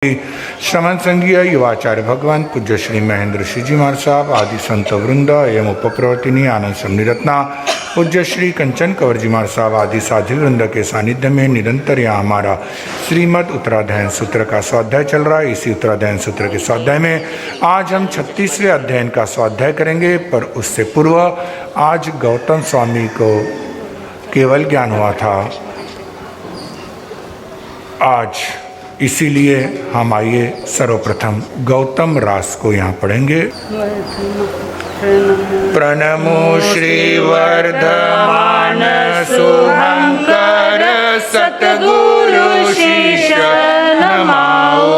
श्रमण संघीय युवाचार्य भगवान पूज्य श्री महेंद्र श्रीजी महाराज साहब आदि संत वृंद एवं उपप्रवर्तिनी आनंद समनिरत्ना पूज्य श्री कंचन कंवर जी महाराज साहब आदि साधु वृंद के सानिध्य में निरंतर यहाँ हमारा श्रीमद उत्तराध्ययन सूत्र का स्वाध्याय चल रहा है। इसी उत्तराध्ययन सूत्र के स्वाध्याय में आज हम 36वें अध्ययन का स्वाध्याय करेंगे, पर उससे पूर्व आज गौतम स्वामी को केवल ज्ञान हुआ था आज, इसीलिए हम आइए सर्वप्रथम गौतम रास को यहाँ पढ़ेंगे। प्रणमो श्री वर्धमान शुभंकर सतगुरु शिष्य नमाओ।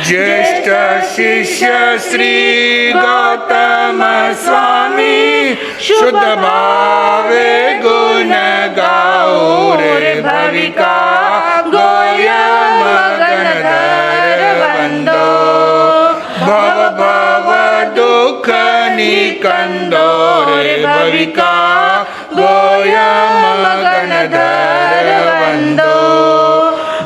ज्येष्ठ शिष्य श्री गौतम स्वामी शुद्ध भावे गुण गाओ रे भविका गोयम गणधर वंदो। भव भव दुख निकंदो रे भविका गोयम गणधर वंदो।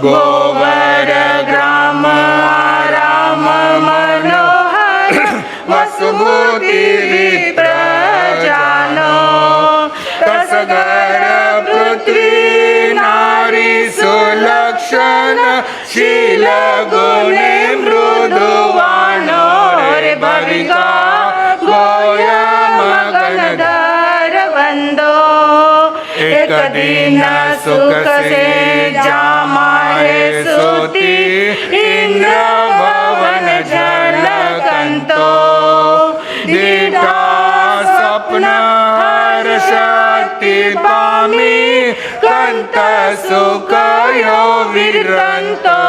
गोवर ग्राम आराम मनोहर वसुभूति विप्र जानो। तसगर पृथ्वी नारी सुलक्षण शील गुणे मृदुवानो रे भविका गोयम गणधर वंदो। एक दिन सुख से जामाए सोती इंद्र भवन झलकंतो। दीठा स्वप्न हर्षति पामी कंत सुख यो विरंतो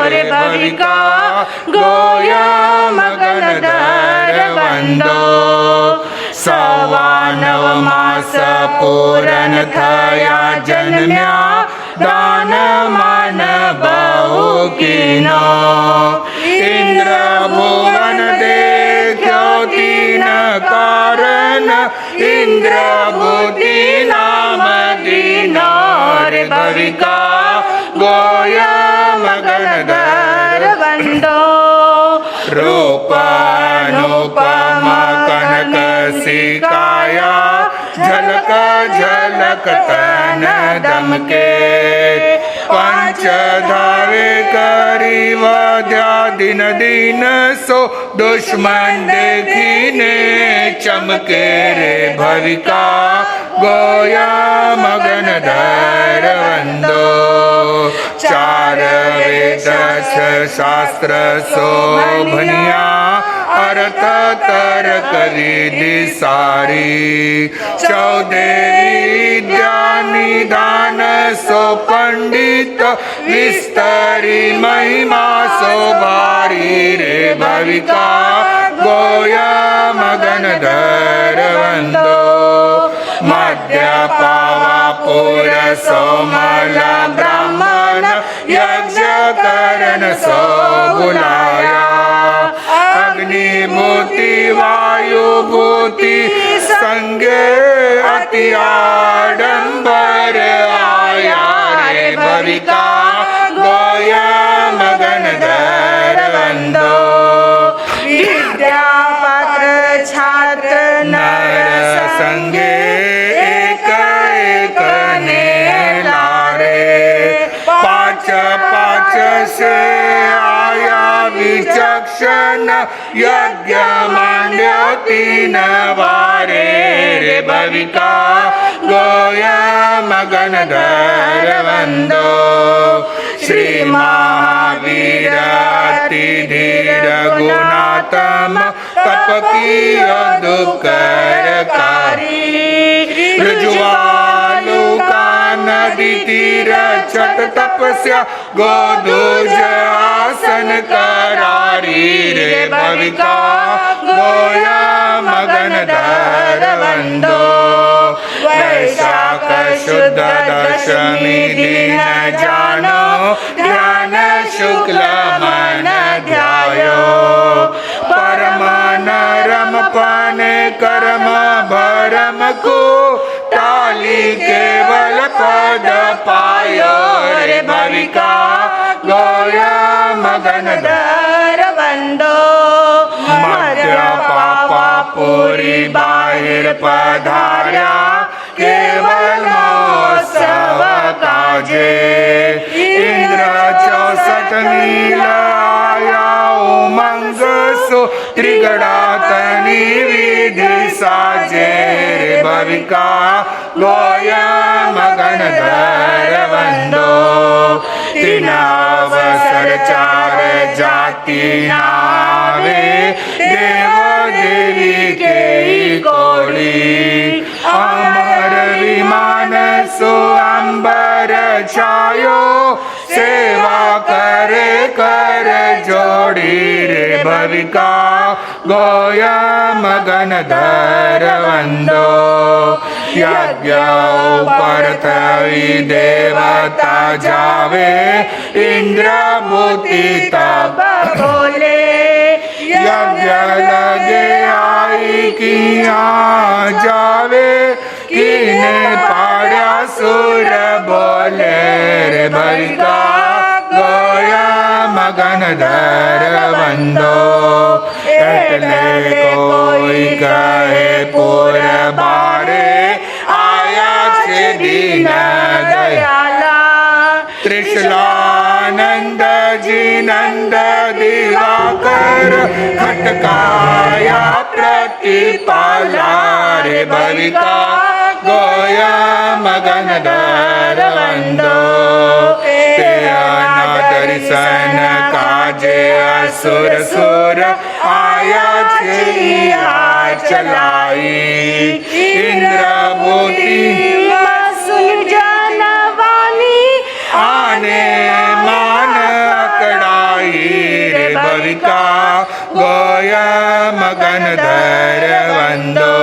रे भविका गोयम गणधर वंदो। सवानव मास पूरन थया जन्म्या दान मान बहु कीनो। इंद्र भुवन देख्यो तीन कारण इंद्र बुद्धि नाम दीनो रे भविका गोयम गणधर वंदो। रूपानुपम कनक सिकाया झलक झलक तन दमके। पंच धावे करी वध्या दिन दिन सो दुश्मन देखीने चमके रे भविका गोयम गणधर वंदो। चार वेद शास्त्र शोभनिया अर्थ तर्क रिधि सारी। चौदेवी विद्या निधान सो पंडित विस्तरी महिमा सो भारी रे भविका गोयम गणधर वंदो। मध्य पावा पुर सोमल ब्राह्मण यज्ञ करण सो बुलाया। अग्नि भूति वायु भूति संगे अति आडंबर आया रे भविका गोयम गणधर वंदो। विद्या पात्र छात्र नर संगे एक एक ने लारे। पाँच पाँच से आया विचक्षण यज्ञ मांड्य तीन वारे रे भविका गोयम गणधर वंदो। श्री महावीर अति धीर गुणात्म तप कियो दुकर कारी। ऋजुवालु का नदी तीर छट तपस्या गोदुज आसन करारी रे भविका गोयम गणधर वंदो। वैशाख शुद्ध दशमी दिन जानो ध्यान शुक्ल मन ध्यायो। परम नरम पाने कर्म भरम को टाली केवल पद पायो रे भविका गोयम मगन धर बंदो मध्य पापा पूरी बाहिर पधार्या केवल महोत्सव काजे इंद्र 64 आया उमंग सो त्रिगणातनी विधि साजे भविका गोया मगन धर बंदो तीन अवसर 4 जाति नावे देव देवी के कोड़ी अमर विमान सो अंबर छायो सेवा करे कर जोड़ी रे भविका गोया मगन धर बंदो यज्ञ पर थई देवता जावे इंद्र भूति तब बोले यज्ञ लगे आई किया जावे किने पाड़ा सुर बोले रे भविका गोया मगन धर बंदो एटले कोई कहे पुर बारे आया से दीन दयाला त्रिशलानंद जी नंद दिवाकर खटकाया प्रतिपाला रे भविका गोया मगन धर बंदो दर्शन काजे असुर सुर आया छिया चलाई इंद्र भूति जनवानी आने मान अकड़ाई रे भविका गोया मगन धर बंदो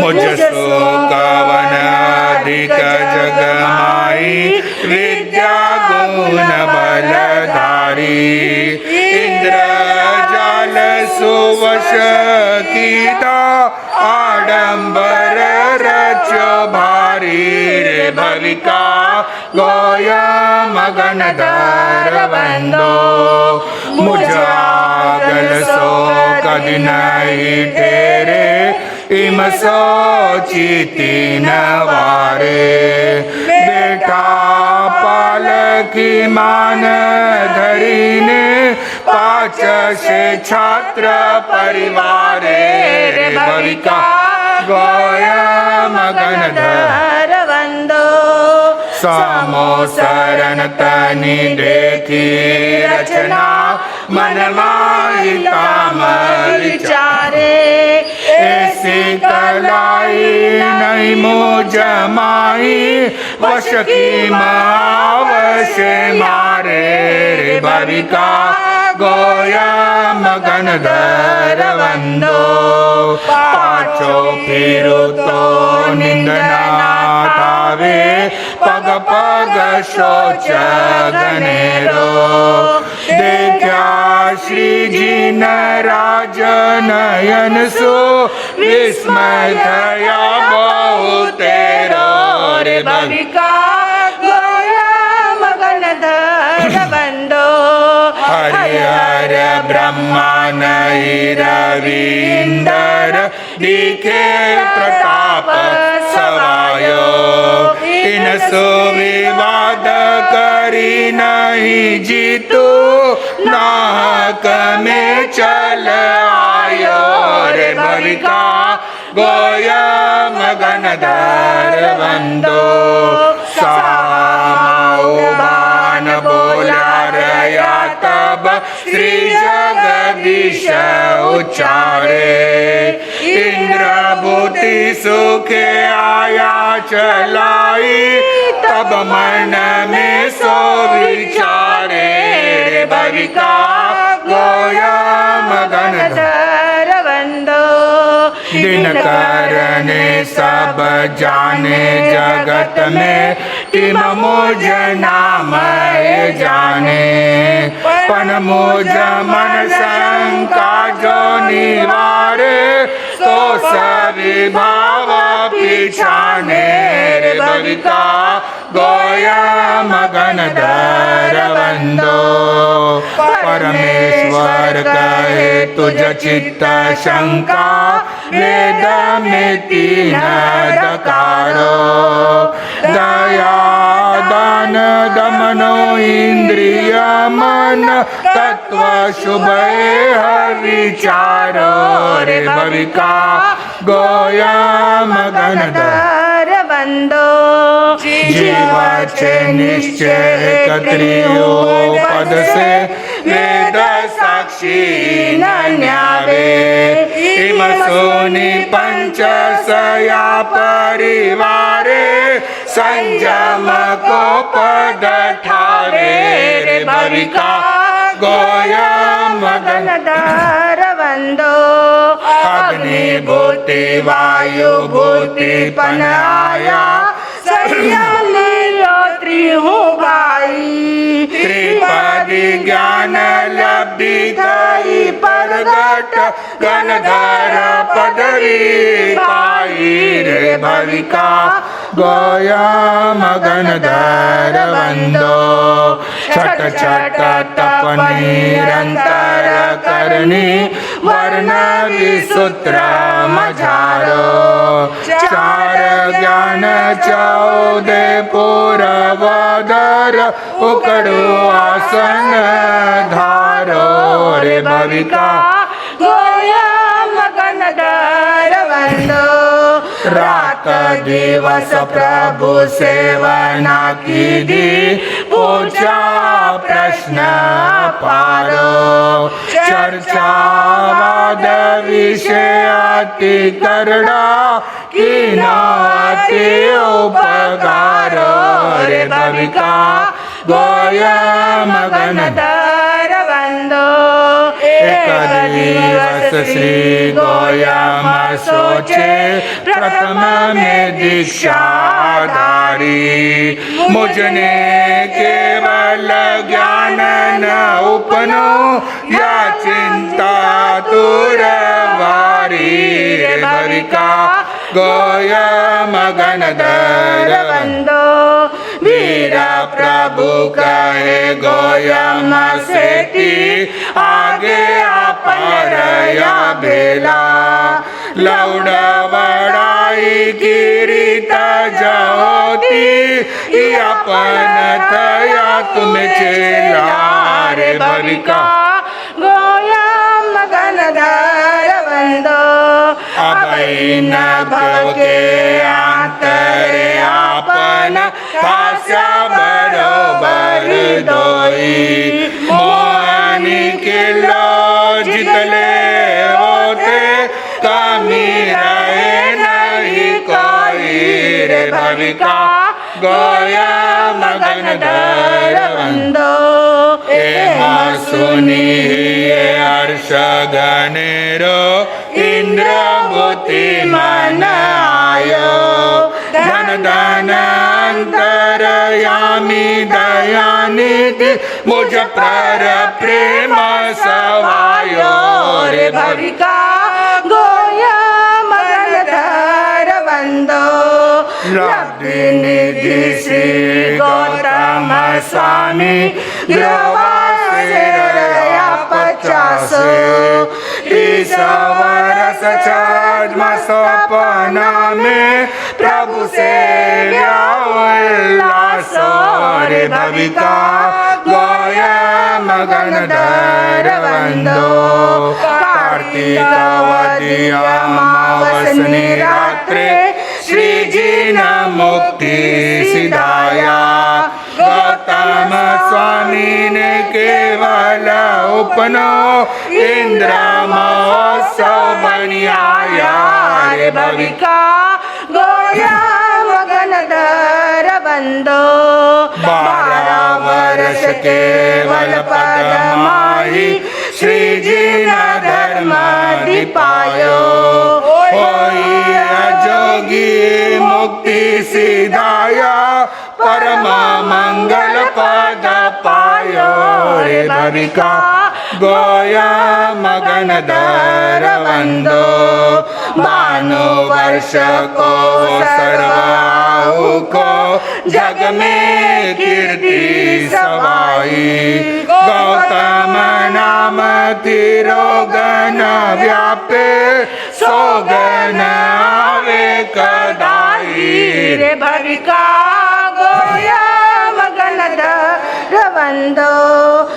मुझ सो कवन अधिक जगमाई विद्या गुण बलधारी इंद्र जाल सुवश कीता आडंबर रच भारी रे भविका गोया मगन धर बंदो मुझागल सो कद नहीं तेरे इम सोचिति नवारे बेटा पालकी मान धरीने 5 से छात्र परिवारे रे भविका गोया मगन धर बंदो समो शरण तनि देखी रचना मन माहिता विचारे ऐसी कलाई नहीं मोज माई वश की मावश मारे रे भविका गोया मगन धर बंदो पाछो फिरू तो निंदना थावे पग पग शोच गनेरो देखा श्री जी नराज नयन सो विस्मय थया बहुतेरो रे भविका गोया मगन धर बंदो हरिहर ब्रह्मा नहीं रविंदर दिखे प्रताप सवायो इन सो विवाद करी नहीं जीतू नाहक में चल आयो रे भविका गोया मगन धर बंदो सामान बोला रया तब श्री जगदीश उच्चारे इंद्र भूति सुखे आया चलाई तब मन में सो विचारे रे भविका गोया मगन धर बंदो दिन करने सब जाने जगत में टिम मुझ नाम जाने पन मुझ मन शंका जो निवारे तो सभी भाव विछाने रे भविका गोया मगन दर बंदो परमेश्वर कहे तुझ चित्त शंका वेद में तीन दकारो दया दान दमनो इंद्रिय मन तत्व शुभ विचारो रे भविका गोया मगन दर बंदो जीवाचे निश्चय कत्रियो पद से वेद साक्षी न न्यावे इमसोनि पंच सया परिवारे संयम को पद ठावे रे भविका गोया मगन दर बंदो अग्नि भूति वायु भूति पन आया त्रिहूँ भाई त्रिपदी ज्ञान लब्धि थई परगट गणधर पदवी पाई रे भविका गोया मगन दर बंदो छट छट तप निरंतर करनी वर्ण विसूत्र मझारो चार ज्ञान चौदह पूर्वदर उकड़ो आसन धारो रे भविका गोया मगन दर बंदो रात दिवस प्रभु सेवना की दी पूछा प्रश्न पारो चर्चा वाद विषय अति करड़ा की नाति उपकारो रे भविका गोया मगन दर बंदो एक दिवस श्री गोयम सोचे प्रथम में दीक्षा धारी मुझने केवल ज्ञान न उपनो या चिंता तुर वारी रे भविका गोया मगन दर बंदो वीर प्रभु कहे गोयम सेती आगे अपर या बेला लौड़ बड़ाई किरीट ज्योति अपन थया तुम चेला रे भविका गोया मगन दर बंदो अभय न भव के आंतरे आपन खासा बरोबर दोई मोहनी किलो जितले होते कमी रहे नहीं कोई रे भविका गोया मगन दर बंदो सुनी हर्ष गणेरो इंद्र बुद्धि मन आयो धन धन अंतर यामी दयानिधि मुझ पर प्रेम सवायो रे भविका गोया मगन दर बंदो लब्धि निधि श्री गौतम स्वामी ग्रवासेरया 50 वर्ष छाजमा सपना में प्रभु से उल्लासो रे भविका गोया मगन दर बंदो कार्तिक वदिया अमावसनी रात्रे श्री जी न मुक्ति सिधाया गौतम स्वामी ने केवल उपनो इंद्र महोत्सव बनियाया रे भविका गोया मगन दर बंदो 12 वर्ष केवल पद माही श्री जी न धर्म दीपायो होई जोगी मुक्ति सिधाया परम मंगल पद पायो रे भविका गोया मगन दर बंदो भानुवर्ष को सर्वाहु को जग में कीर्ति सवाई गौतम नाम तिरोगन व्यापे सोगन आवे कदाई रे भविका गोया मगन रवंदो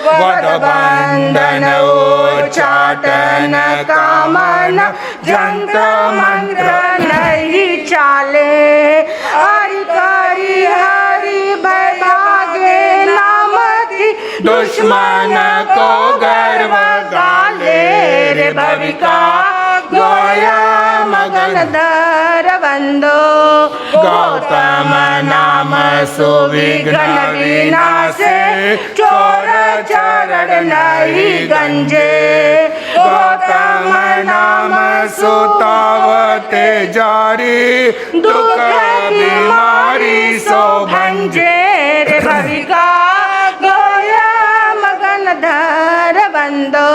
वदबंधन उच्चाटन कामन जंत मंत्र नहीं चाले हरि करी हरि भय भागे नामति दुश्मन को गर्व गाले रे भविका गोया मगन रवंदो गौतम नाम सुविघ्न विनाशे चोर चरण नहीं गंजे गौतम नाम सुतावते जारी दुख बीमारी सो भंजे रे भविका गोया मगन रवंदो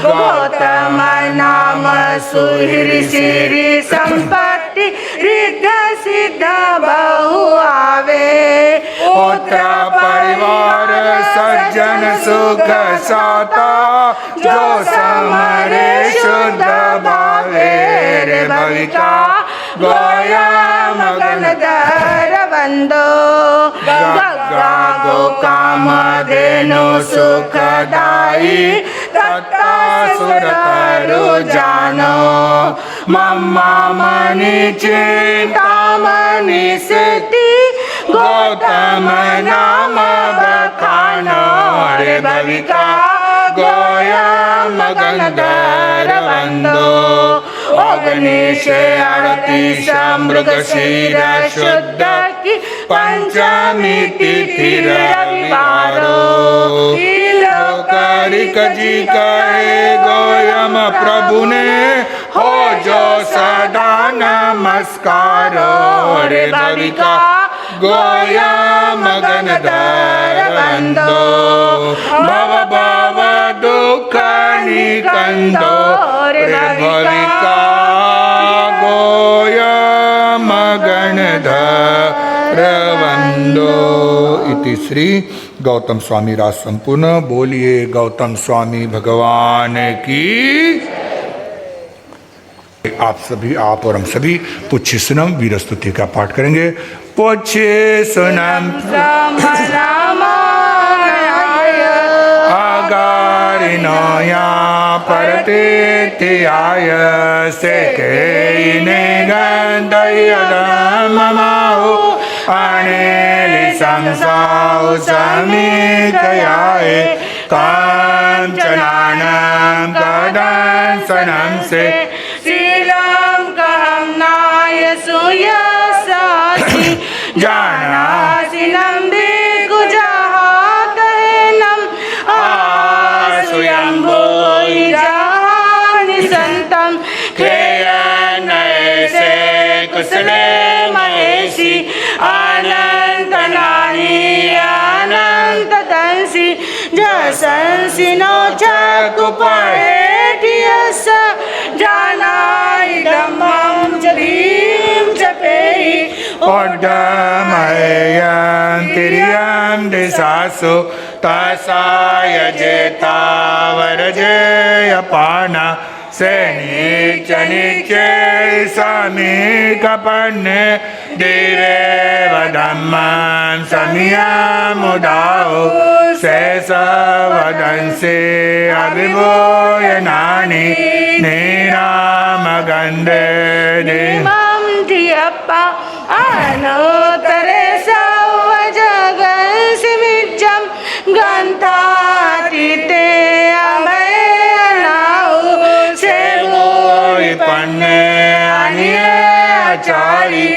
गौतम नाम सुहिर सिरि संपत्ति रिद्ध सिद्ध बहु आवे पुत्र परिवार सज्जन सुख साता जो समरे शुद्ध भावे रे भविका गोया मगन रवंदो गगा गो काम धेनु सुखदाई तत्ता सुर तरु जानो मम्मा मणि चिंता मणि सिद्धि गौतम नाम बखानो रे भविका गोया मगन रवंदो अग्नि से आरती मृग शीर शुद्ध की पंचमी तिथि रविवारो लोकारिक जी कहे गोयम प्रभु ने हो जो सदा नमस्कारो रे भविका गोया मगन रवंदो भव भव दुख निकंदो रे भविका गोया मगन रवंदो। इति श्री गौतम स्वामी राज संपूर्ण। बोलिए गौतम स्वामी भगवान की। आप सभी, आप और हम सभी पुच्छ सुनम वीर स्तुति का पाठ करेंगे। पुच्छ सुनम अगारिनोया परतीत्याय से के ममाहु अनेलि संसाउ समीकयाय कांचनानं कदंसनं से शीलं कहं नाय सुयसासि जानासि नंदि कुजहातहेनं आसुयं भूय जानि संतं खेयनैसे कुशले महेशि अनंतनानि अनंतदंसि जसंसि नो चकुपहेटियस जानाय धम्मं च धीं च पेहि ओड्डमयं तिर्यं दिशासु तसाय जेतावरजेयपाना सेनीच निचे समीकपन्ने देवेव धम्मं संयमुदाओ शेषवदंसे अभिभूयनानि निरामगन्धे दिमं धियप्पा अनोतरे सवजगंसि विज्जं गन्तातीते पन्ने आचारी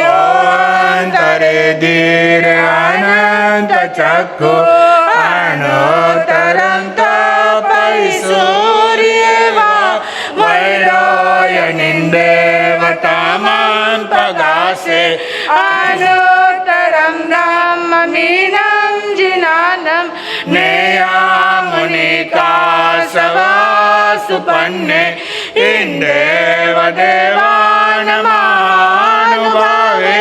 ओंतरे धीर अनंत चक्षु अनोतरंत पैसूर्यवा वैरोयनिंदेवतामां पगासे अनोतरं ब्रह्ममीनं जिनानं नेया मुनिका सवा सुपन्ने इंदेव देवानमानुभावे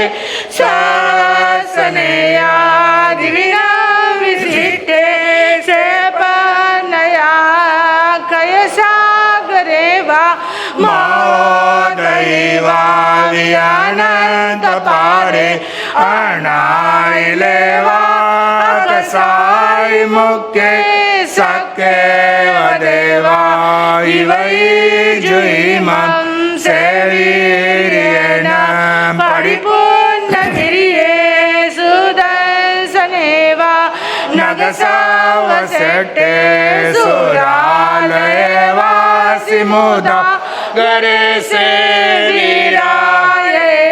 शासनेयादिविना विशिष्टे से पन्नया कयसागरे वा महोदयिवा विअनन्तपारे अनायिले वा कसाय मुख्ये सखे वदेवा इवै जुइमं सेवीर्येण परिपूर्णगिरिये सुदर्शनेवा नगसावसटे सुरालये वासि मुदा गरे से वीरायणे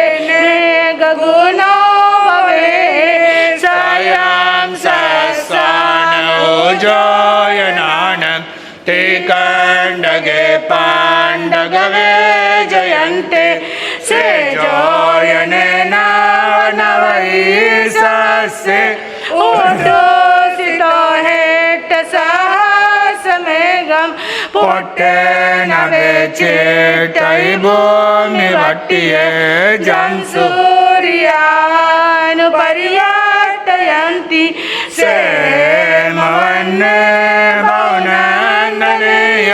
गगुणो भवे स्वयं सस्वानो जोयनानं ते कंडगे पांडगवे जयन्ते से जोयने नवै सस्य उद्धोषितो हेट सहस्रमेघं पोट्टे नवे चेटै भूमि वट्टिये जं सूर्यानुपर्यटयन्ति सेमवन्ने भवनन्दनेय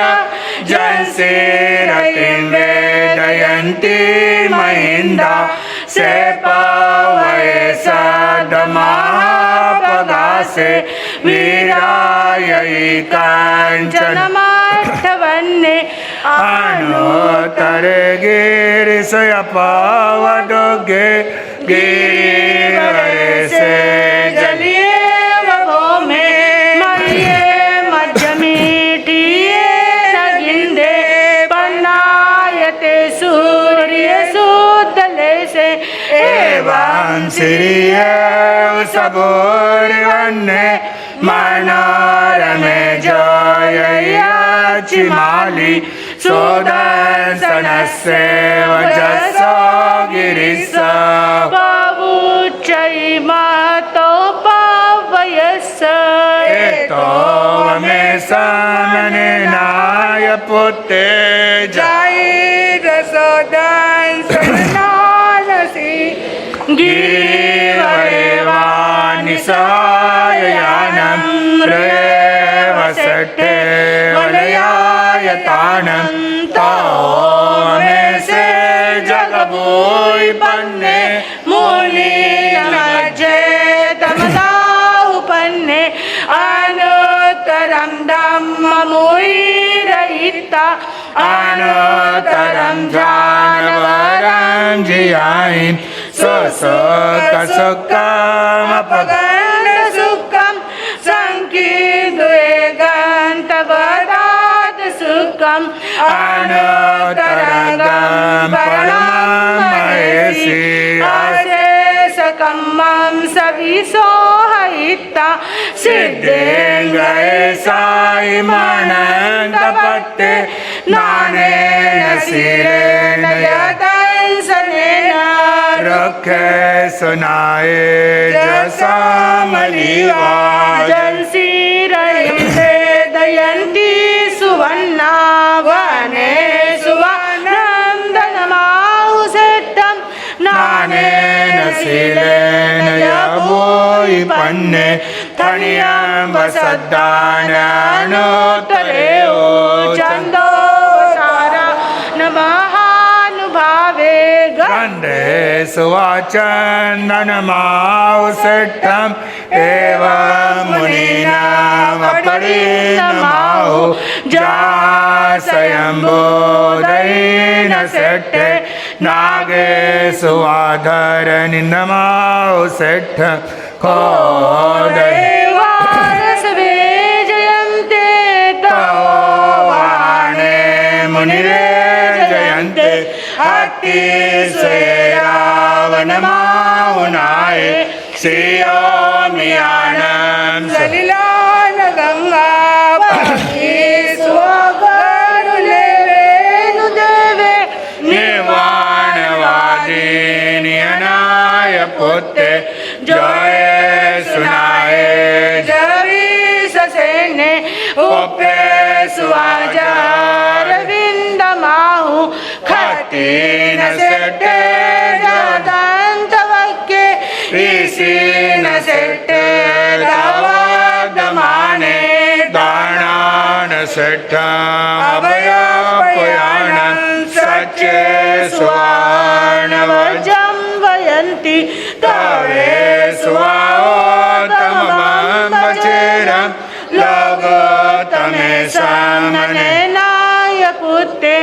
जंसिरतिं वेदयन्ति महिन्दा से पावये सदमापगासे वीरायै काञ्चनमठवन्ने अनुत्तरे गिरिशयपावडोगे गिरिवरे से जलिये भौमे मरिये मध्यमीटिये नगिन्दे पन्नायते सूर्य सुदले से एवं श्रिये सबोर्वन्ने मनोरमे जययाचिमाली सुदर्शनस्य वजसो गिरिश पावुच्चै मातो पावयस्स एतो मे समनेनाय पुत्ते जायिरसोदंसनानसि गिरिवरेवानिसाययानं रेवसट्टे वलयायतानं तामे से जगभूय पन्ने मूलीनमज्जे तमदाहुपन्ने अनुत्तरं धम्ममुयिरहिता अनुत्तरं जानवरं जियायिं सुखमपगण्डसुखं सङ्कीर्तयेगन्तवदात् सुखम् अनुत्तरं परममहेशि अशेषकम्मं सविशोहयिता सिद्धेङ्गये सायिमानन्दपट्टे नानेन शिरेण यदंसनेन रक्षे सुनाये जसामलिवा जंसिरयं वेदयन्ति सुवर्णा वने सुवर्णन्दनमाहुषितं नानेन शीलेन यभूय पन्ने थणियं वसद्दाननुत्तरे चन्दो सारा नमहानुभावे गन्धे सुवाचन्दनमाहुषितम् एवं मुनीनामपरिणमाहो जासयम्बोधयेन सेट्टे नागे सुवाधरनिन्दमाहो सेट्ट खोदयेवारसवे जयन्ते तवाणे मुनिरे जयन्ते अतिश्रेयावनमाहुनाय श्रेयोमियानं सलिलान गंगा स्वगरुलेवेनुदेवे निर्वाणवादिनियनाय पुत्ते जय सुनाए जवी ससेने उपे सुवाजा षट्ठम् अभयपयाणं सच्चे सुवर्णवजं वयन्ति तवे स्वातमं वचेरं लोकोत्तमे सामनेनाय पुत्ते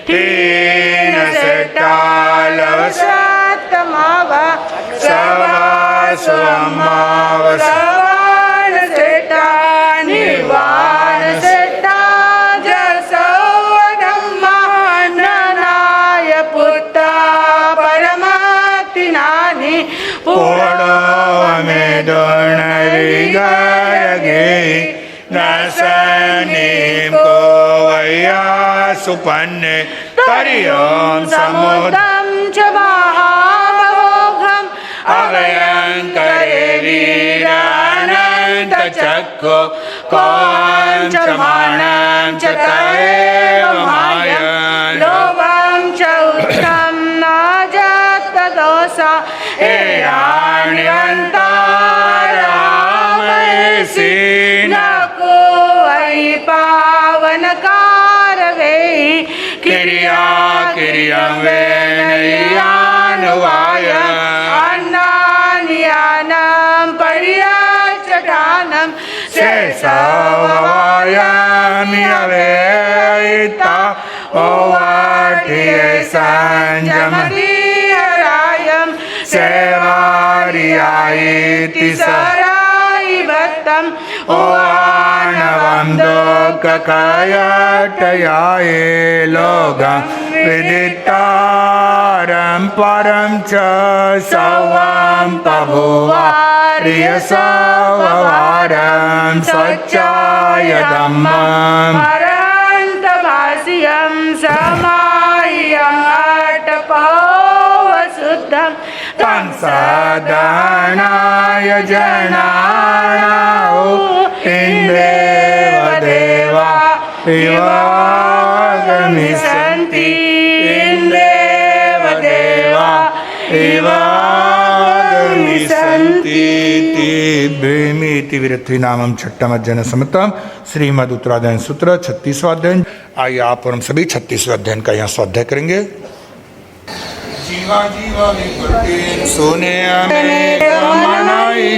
तीन षट्टालवसत्तमाव सवासमावस सवान सेटा निर्वाण सेटा जसवधम्माननाय पुत्ता परमातिनानि पोडोमे दोणरिगयगे नसनीं को वैया सुपन्ने तरियों समुद्रं च महामोघम् अभयंकरे वीरानन्तचक्को कोञ्चमानं च तदेव मायन् लोभं च उत्थं न जातदोषा एयाण्यन्तारामयसि न को वै पावनकार वै किरिया किरियं वेनयानुवाय अन्नानियानं पर्याचटानं शेषवायामि अवेयिता ओवाठिये संजमदीयरायं सेवारियायिति सराय भक्तं ओवाणवं दोककयटयाये लोकं विदितारं परं च सौवं पभुवार्यसौवारं स्वच्छाय धम्मम् परन्तभाष्यं समाह्यम् अटपौवशुद्धं तं सदनाय जनानां इन्द्रेव देवा इवागमिष्यन्ति इन्द्रेव देवा इवागमिष्यन्ति ब्रह्मीति विरथ्वीनामं छठम अध्ययन समतम श्रीमद् उत्तराध्ययन सूत्र 36वां अध्ययन। आइए आप और हम सभी 36वें अध्ययन का यहाँ स्वाध्याय करेंगे। जीवा जीवा विकृतिं सोने में मनाई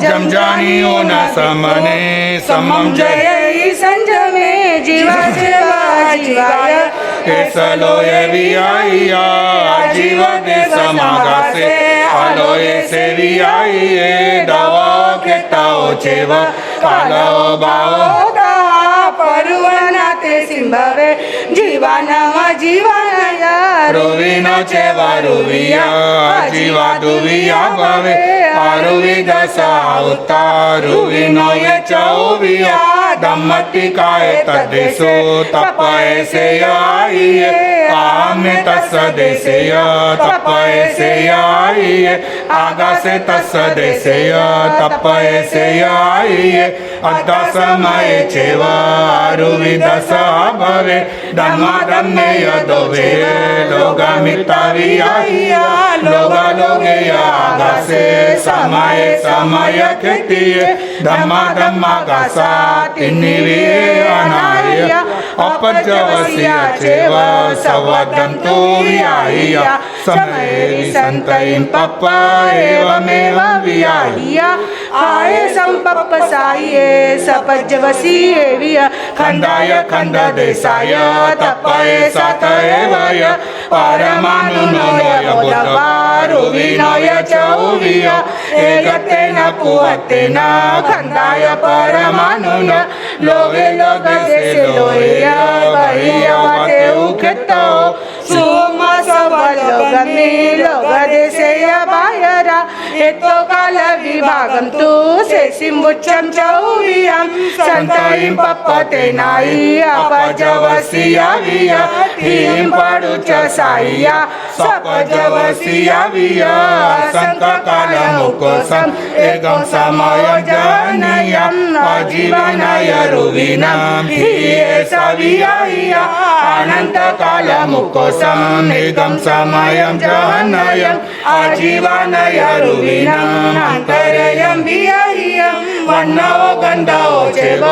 जम जानियो न समने समम जय जय संजमे जीवा जीवा जीवाय केसलोय वियाइया जीव दे समागासे आलोय से वियाइये दवा के ताओ चेवा कालो बाओ परुवनाते सिंभवे जीवानम जीवानय रुविनो चेवा रुविया जीवा दुविया भवे आरुवि दशा उतारुविनो ये चौविया दम्मटिकाय तद्देशो तपय से आइये आमे तस्स देशेय तपय से आइये आगा से तस्स देशेय तपय से आइये अद्धा समय चेवा रुवि दशा भवे धम्मा धम्मे यदोवे लोगामिता वियाहिया लोगा लोगे आगा से समय समय खेतिये धम्मा धम्मा गासा तिन्निविये अनाय अपजवसिया चेवा सवदं तो वियाहिया समय संतयिं पप्पा एवमेव वियाहिया आये संपप्पसाये सपज्जवसीये विय खंडाय खंड देशाय तपये सतएवय परमानुनोय बुद्धवारुविनोय चौविय एकतेन पुहतेन खंडाय परमानुन लोगे लोग देशे लोय बहियवते उखेतो सोमा सबलोगमे लोग देशे बायरा एतो काल विभागं तु शेषिमुच्चं चौवियं संतयिं पप्पते नाई अपजवसिया विया हिं पडु च साइया सपजवसिया विया संककालमुकोसं एकं समयं जनयं आजीवनाय रुविनं हिये सवियाया अनन्तकालमुकोसं एकं समयं जनयं आजीवनाय रुविनं अन्तरयं वियाहियं वन्नो गंधो चेव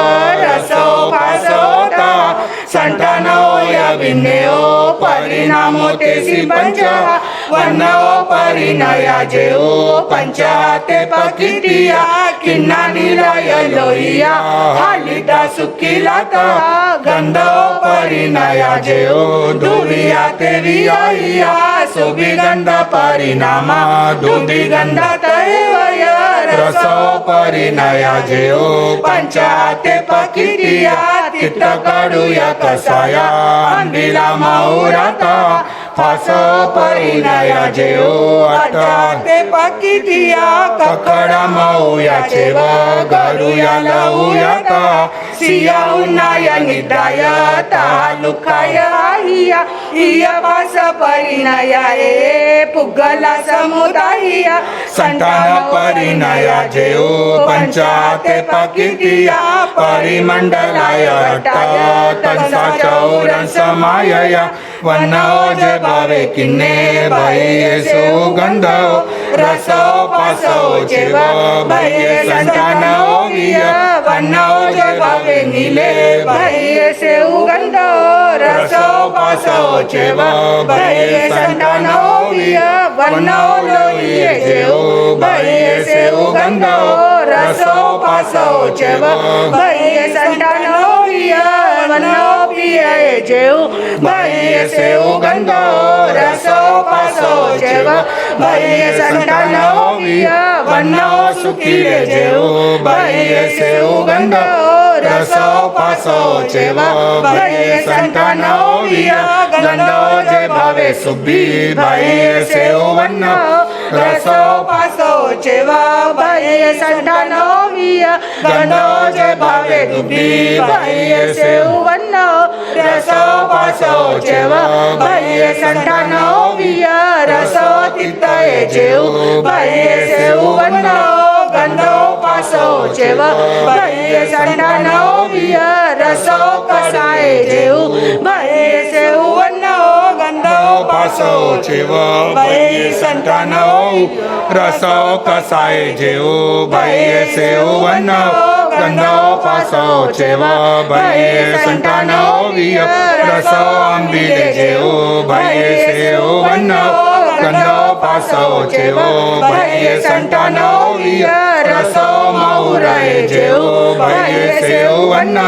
रसो फासोता संतानो यविन्यो परिणामो तेसी पंच वन्नो परिणया जेओ पंचाते पकिटिया किन्ना निलय लोहिया हालिदा सुखिलाता गंधो परिणया जेओ दुविया तेविया सुभिगंध परिणामा दुभिगंध तैवय रसो परिणया जेओ पंचाते पकिटिया तित्त कडूया कसाया अंबिला माऊराता फासो परिणया जेओ अट्टाते पकिटिया ककडा माऊया चेवा गरुया लाऊयाता सिया उन्नाया निदाया तालुकाया हिया हिया पास परिणया ए पुगला समुदाया संतान परिणया जेओ पंचाते पकिटिया परिमंडलाय तंसा चौरन समायया वन्नो जे भावे किन्ने भये सुगंध रसो पासो जेव भये संतान विय वन्नो जे भावे नीले भये सुगंध रसो पासो जेव भये संतान विय वन्नो लोहिये जेव भये सुगंध रसो पासो जेव भये संतान विय वन्नो पिये जेव भये सुगंध रसो पासो जेव भये संतान विय वन्नो सुखिले जेव भये सुगंध रसो पासो जेव भये संतान विय गंधो जे भावे सुबी भये सुवर्ण रसो पासो जेव भये संतान विय गंधो जे भावे दुबी भये सुवर्ण रसो पासो जेव भये संतान विय रसो तित्तये जेव भये सुवर्ण गंधो पासो जेव भये संतान विय रसो कसाये जेव भये सुवर्ण गंधो पासो जेव भये संतान रसो कसाय जेव भये सुवर्ण गंधो पासो जेव भये संतान विय रसो आंबिले जेव भये सुवर्ण गंधो पासो जेव भये संतान विय रसो माऊराय जेव भये सुवर्ण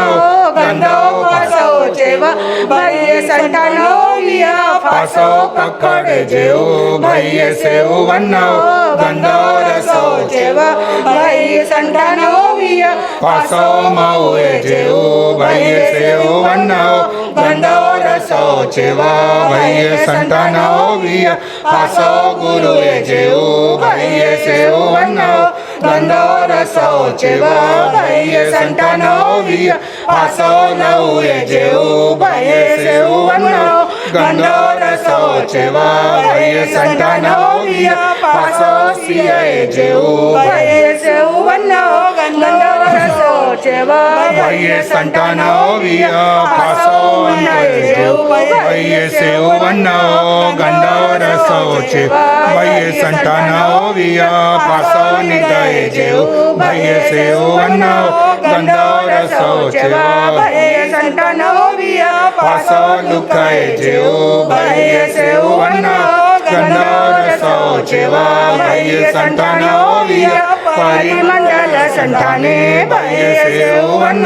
गंधो पासो जेव भये संतान विय फासो ककडे जेव भये सुवर्ण गंधो रसो जेव भये संतान विय पासो माऊए जेव भये सुवर्ण गंधो रसो जेव भये संतान विय पासो गुरुए जेव भये सुवर्ण गंधो रसो जेव भये संतान विय पासो लऊए जेव भये सुवर्ण गंधो रसो जेव भये संतान विय पासो सिये जेव भये सुवर्ण गंधो रसो जेव भये संतान विय पासो जेव भये सुवर्ण गंधो रसो जेव भये संतान विय पासो निदये जेव भये सुवर्ण गंधो रसो जेव भये संतान विय पासो लुकाय जेव भये सुवर्ण गंधो रसो जेव भये संतान विय परिमंडल संताने भये सुवर्ण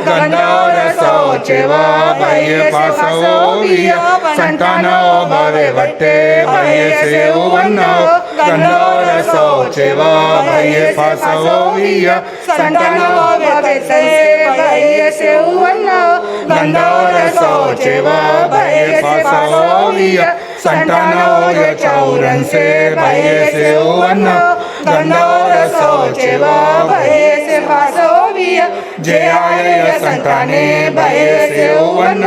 गंधो रसो जेव भये पासो विय संतान भवे वट्टे भये सुवर्ण गंधो रसो जेव भये पासो विय संतान भये सुवर्ण गंधो रसो जेव भये पासो विय संतान चौरन से भये सुवर्ण गंधो रसो जेव भये फासो विय जे आय संताने भये सुवर्ण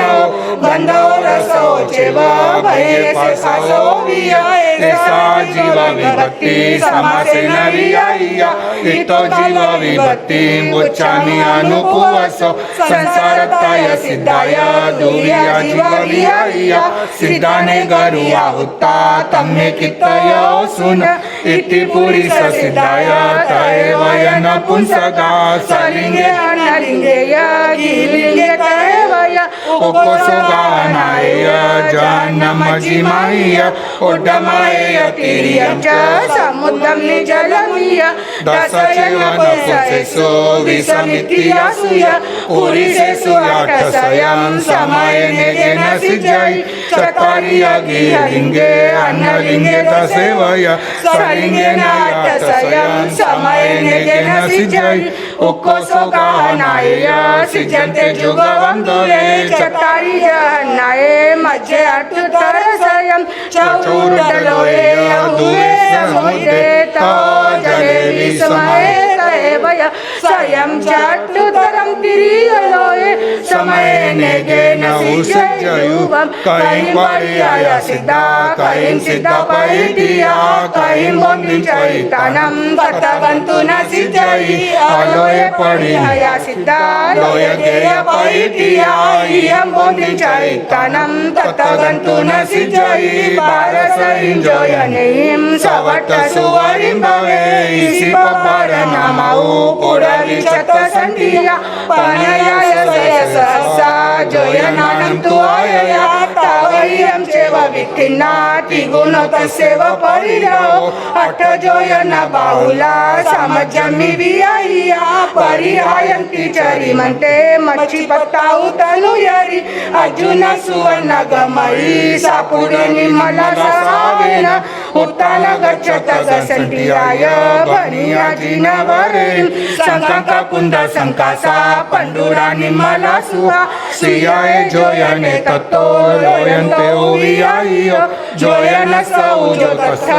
गंधो रसो जेव भये पासो विय तेसा जीवा विभक्ती समासे नवी आईया इतो जीव विभक्तिं उच्चामि अनुपुवसो संसारताय सिद्धाय दुर्या जीव विहाय सिद्धाने गरुआ हुत्ता तम्मे कितयो सुन इति पुरुष सिद्धाय तय वयन पुंसगा सलिंगे अनलिंगे गिलिंगे कयवय उपोसोगानाय जन्मजिमाय उड्डमाय तिर्यं च समुद्रं निजलमीय दशचैवनपुंसेषु विषमित्यासूय पुरुषेषु लाटसयं समयनेन सिद्धयै चत्वारि अगिलिङ्गे अन्नलिङ्गे दशेवय सलिङ्गेन लाटसयं समयनेन सिद्धयै उक्कोसोगानाय सिद्ध्यन्ते जुगवन्धवे चत्वारि जन्नाय मध्ये अट्टुतरसयं चौर्दलोये दुवे समुद्रे जले विस्मये तयवय स्वयं चट्टुतरं तिरियलोये समयनेन सिद्धयुगं कहीं पर्याय सिद्धा कहीं सिद्धा पैटिया कहीं बोधि चैतन्यं गतवन्तु न सिद्धयि अलोये पर्याय सिद्धा लोय गेय पैटिया इयं बोधि चैतन्यं गतवन्तु न सिद्धयि भारसंजोयनीं सवट्ट सुवरिं भवे इसी पपार नामाऊ पुरवि चतसंधिया पनयाय सहसा जोयनानं तु आयया तावयं चेव वित्तिनाति गुणतसेव परिरहो अट्ठ जोयन बाहुला समजमि वियायिया परिहायन्ति चरिमन्ते मच्छी पत्ताउ तनुयरि अर्जुन सुवर्ण गमयि सापुरे निर्मला सावेन उत्तान गच्छत गसन्तिराय भनिया जिनवरें संकाका कुंद संकासा पंडुरा निर्मला सुहा श्रियाय जोयने तत्तो लोयन्ते उवियायो जोयन सौजो तस्थ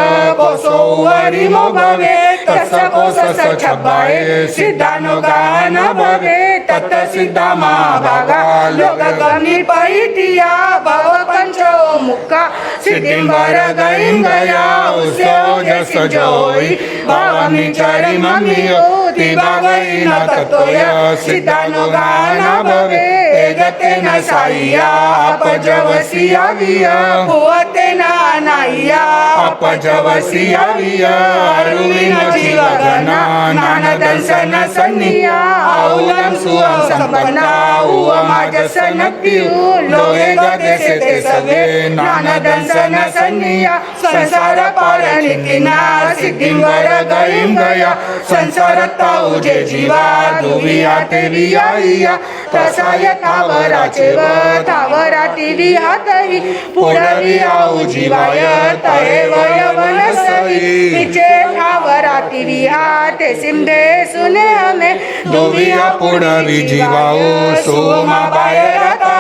कोसो वरिमो भवे तस्स कोसस छब्बाए सिद्धानो गान भवे तत् सिद्धा महाभागा लोकगमि पैटिया भव पंचो मुक्का सिद्धिं वर गईं गया उसो जस जोई भावमि चरि ममियो तिभागई न तत्तोय सिद्धानो गान भवे एगतेन साइया अपजवसिया विया हुवतेन अनाइया अपजवसिया विया अरुविन जीवगना नानदंसन सन्निया औलं सुअं संपन्ना उवमाजसन पियु लोहे गदेसे ते सगे नानदंसन सन्निया संसार पारणितिना सिद्धिं वर गईं गया संसार ताऊजे जीवा दुविया ते वियाइया तसाय तावराचेव तावराती विहातहि पुरवी आऊ जीवाय तयेव यवनसहि तिचे तावराती विहाते सिंधे सुने हमें दुविया पुरवी जीवाऊ सोमा बायरता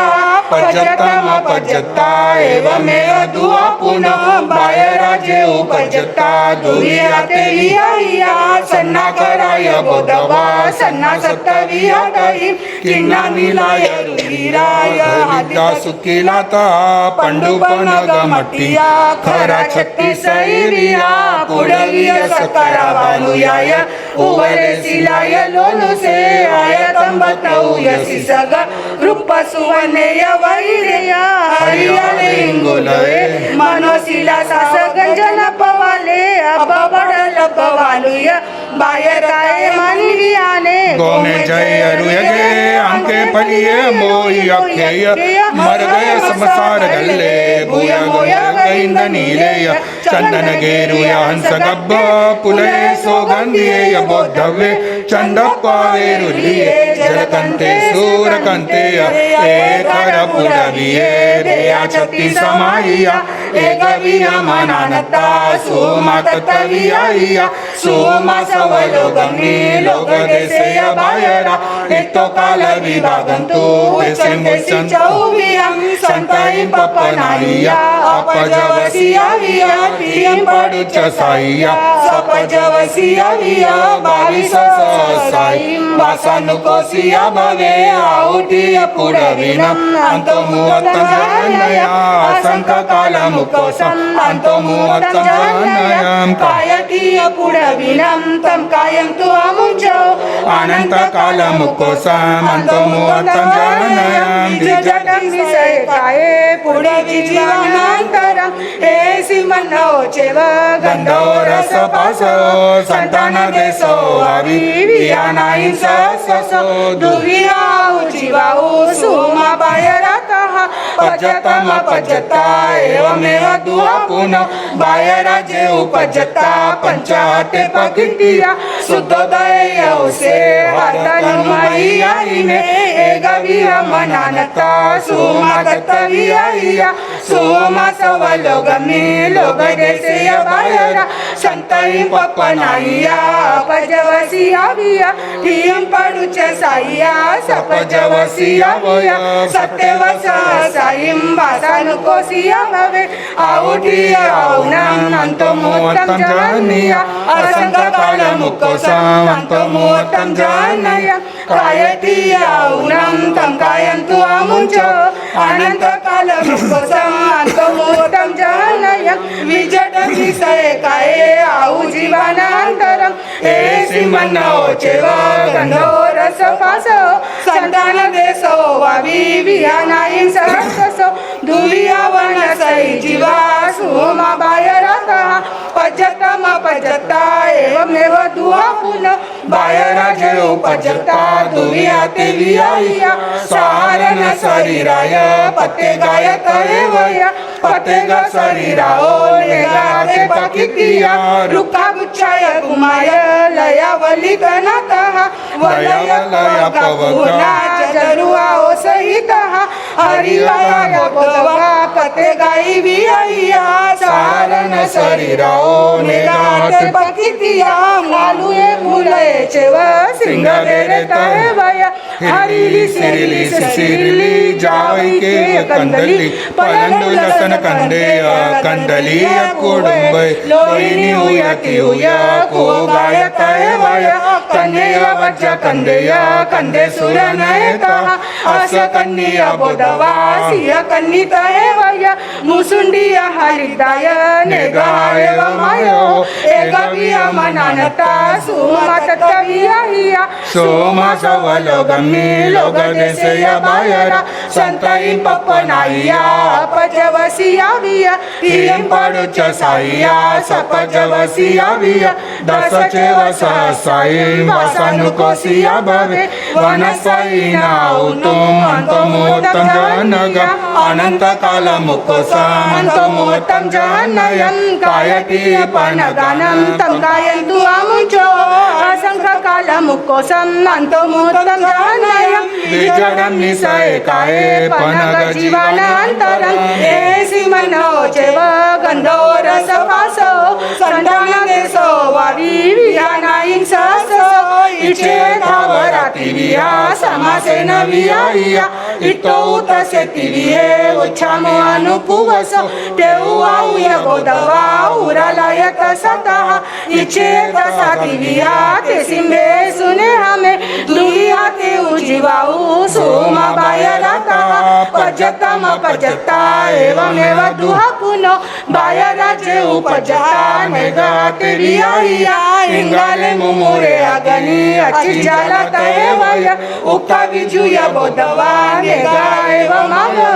पजतम पजता एवमेव दुआ पुनः बायराजे उपजता दुविया ते विहाइया सन्ना कराय बोधवा सन्ना सत्तविया गई किन्ना नीलाय रुधिराय आदिता सुखिलाता पंडुपन गमटिया खरा छत्तीस इरिया पुडविय सकरा वालुयाय उवरे सिलाय लोलुसे आय तंबतऊ यसी सग रूप सुवनेय वैरेया हरियाले इंगुलवे मनोशिला सास गंजन पवाले अब बडल पवालुय बायराय मनिवियाने गोमे जय अरुयगे अंके पलिये मोई अक्षय मर गए संसार गल्ले भूया गोया गईंद नीलेय चंदन गेरुय हंस गब्ब पुले सौगंधिये बोद्धवे चंदप्पावेरुलिये जलकंते सूरकंते एकर पुरविये देया छत्ती समाइया एकविया मनानता सोमा तत्विया सोमा सवलोगमि लोक देशेय बायरा इतो काल विभागंतु देशं चौवियं संताई पपनाइया अपजवसिया विया तीन पडुच साइया सपजवसिया विया बाविस साई वासनुकोसिया भवे आउटिय पुडविनम अंतो मुवत्तनया असंक कालमु मुकोसं अन्तोमुक्तं जनयं कायतीय पुडविनं तं कायं तु अमुञ्चो अनन्तकालमुक्कोसम् अन्तोमुक्तं जनयं जडं विषयकाये पुडविजीवनान्तरं एसि मनो चेव गन्धो रसपासो सन्तानदेशो अविवियानायं ससो दुर्वियाउ जीवाउ सुमा बायरतः पजतम पजता एवमेव दुआ पुनः बायराजे उपजता पंचाते पकितिया शुद्धोदय उसे हरतनुमयियाईने एगविया मनानता सुमा दत्तविया सुमा सवलोगमी लोगदेशेय बायरा संतई पपनाइया पजवसिया विया टीम पडुचे साइया सपजवसिया विया सत्यवस साईं वासानुकोसिया भवे आउटिया औनम अंतमोत्तम जानिया असंगकालमुक्कोसम् अंतमोत्तम जानिया कायतीया औनम तं कायन्तु अमुञ्चो अनन्तकालमुक्कोसम् अंतमोत्तम जानिया विजड विषयकाये आउ जीवनान्तरम् एसि मनो चेव गन्धो रसपासो सन्तानदेशो वाविवियानायं सहस्रसो दुर्यावनसै जीवा सुमा बायरतः पजतम पजता एवमेव दुआ पुनः बायराजे उपजता दुर्याते वियाया सारण शरीराय पते गायत एवया पतेग शरीराओ नेगाते पकितिया रुक्कागुच्छाय कुमाय लयावली गणतः वलय पवना जरुआओ सहितः हरिलया भगवा पते गाई विया सारण शरीराओ नेगाते पकितिया मालुए मुलये चेव सिंगदेरे तयवया हरिली सिरिली जावैके कंदली पलंडु लसन कंदेय कंदलीय कुडुंबय लोहिनी उयती उया को गायतय वया कन्या वज्र कंदेय कंदे सुरनयतः अस कन्या बोधवा सिय कन्नितय वया मुसुंडिय हरिदाय नेगाय वमायो एगविय मनानता सुमततविया हिया सोमा सवलोगमी लोगदेशय बायरा संतई पपनाइया पजवसिया विया तीन पडुच साइया सपजवसिया विया दस चेव सहसाई वासानुकोसिया भवे वनसाईना उतुम अंतमोत्तम जनगम अनन्तकालमुक्कोसम् अंतमोत्तम जनयं कायतीय पनगानं तं कायन्तु अमुञ्चो असंख्यकालमुक्कोसम् अंतमोत्तम जनयं विजडं निषयकाये पनग जीवनान्तरम् एसि मनो चेव गन्धो रसपासो सन्तानदेशो वाविवियानायं ससो इचे धावराति विया समासेन वियाया इतो उतसेति विये उच्छामो अनुपुवसो तेउ आउय गोदवा उरालयत सतः इचे तसाति विया ते सिंबे सुने हमें दुनिया ते उजीवाऊ सोमा बायरता पजतम पजता एवमेव दुहा पुनो बायराजे उपजता नेगाते वियाया इंगाले मुमुरे अगनी अचिजालत एवया उक्ता विजुय बोधवा नेगा एवमायो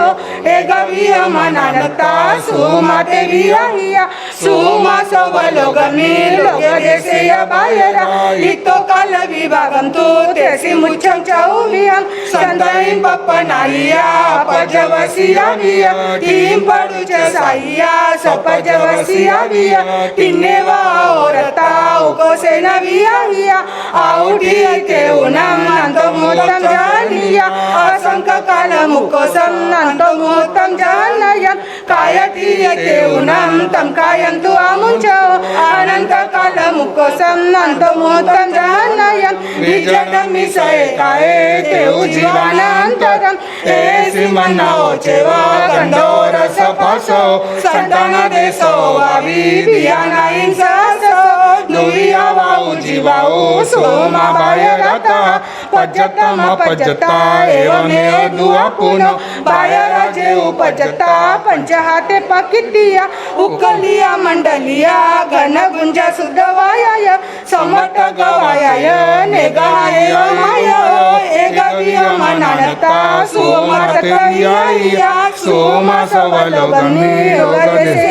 एगविय मनानता सुमाते वियाया सुमा सवलोगमी लोगदेशेय बायरा इतो काल विभागं तु तेसि मुच्छं चौमियं संतई पपनाइया पजवसिया विया तीन पडुच साइया सपजवसिया विया तिन्नेवा ओरता उकोसेन विया आउटी के उनम अंतमोत्तम जानिया असंख्यकालमुक्कोसम् अंतमोत्तम जानयं कायतीय के उनम तं कायन्तु अमुञ्चो अनन्तकालमुक्कोसम् अंतमोत्तम जानयं विजडं विषयकाये तेउ जीवनान्तरम् एसि मनो चेव गन्धो रसपासो सन्तानदेशो वाविवियानायं ससो दुरिया वाऊ जीवाऊ सोमा बाहेर आता पज्जतम पज्जता एवमेव दुआ पुनो बाहेर जे उपजता पंचहाते पकितिया उकलिया मंडलिया घन गुंजा शुद्ध वायाय समट गवायाय नेगाय माय एगविय मनानता सोमातकरिया सोमा सवलगमी योगदेशे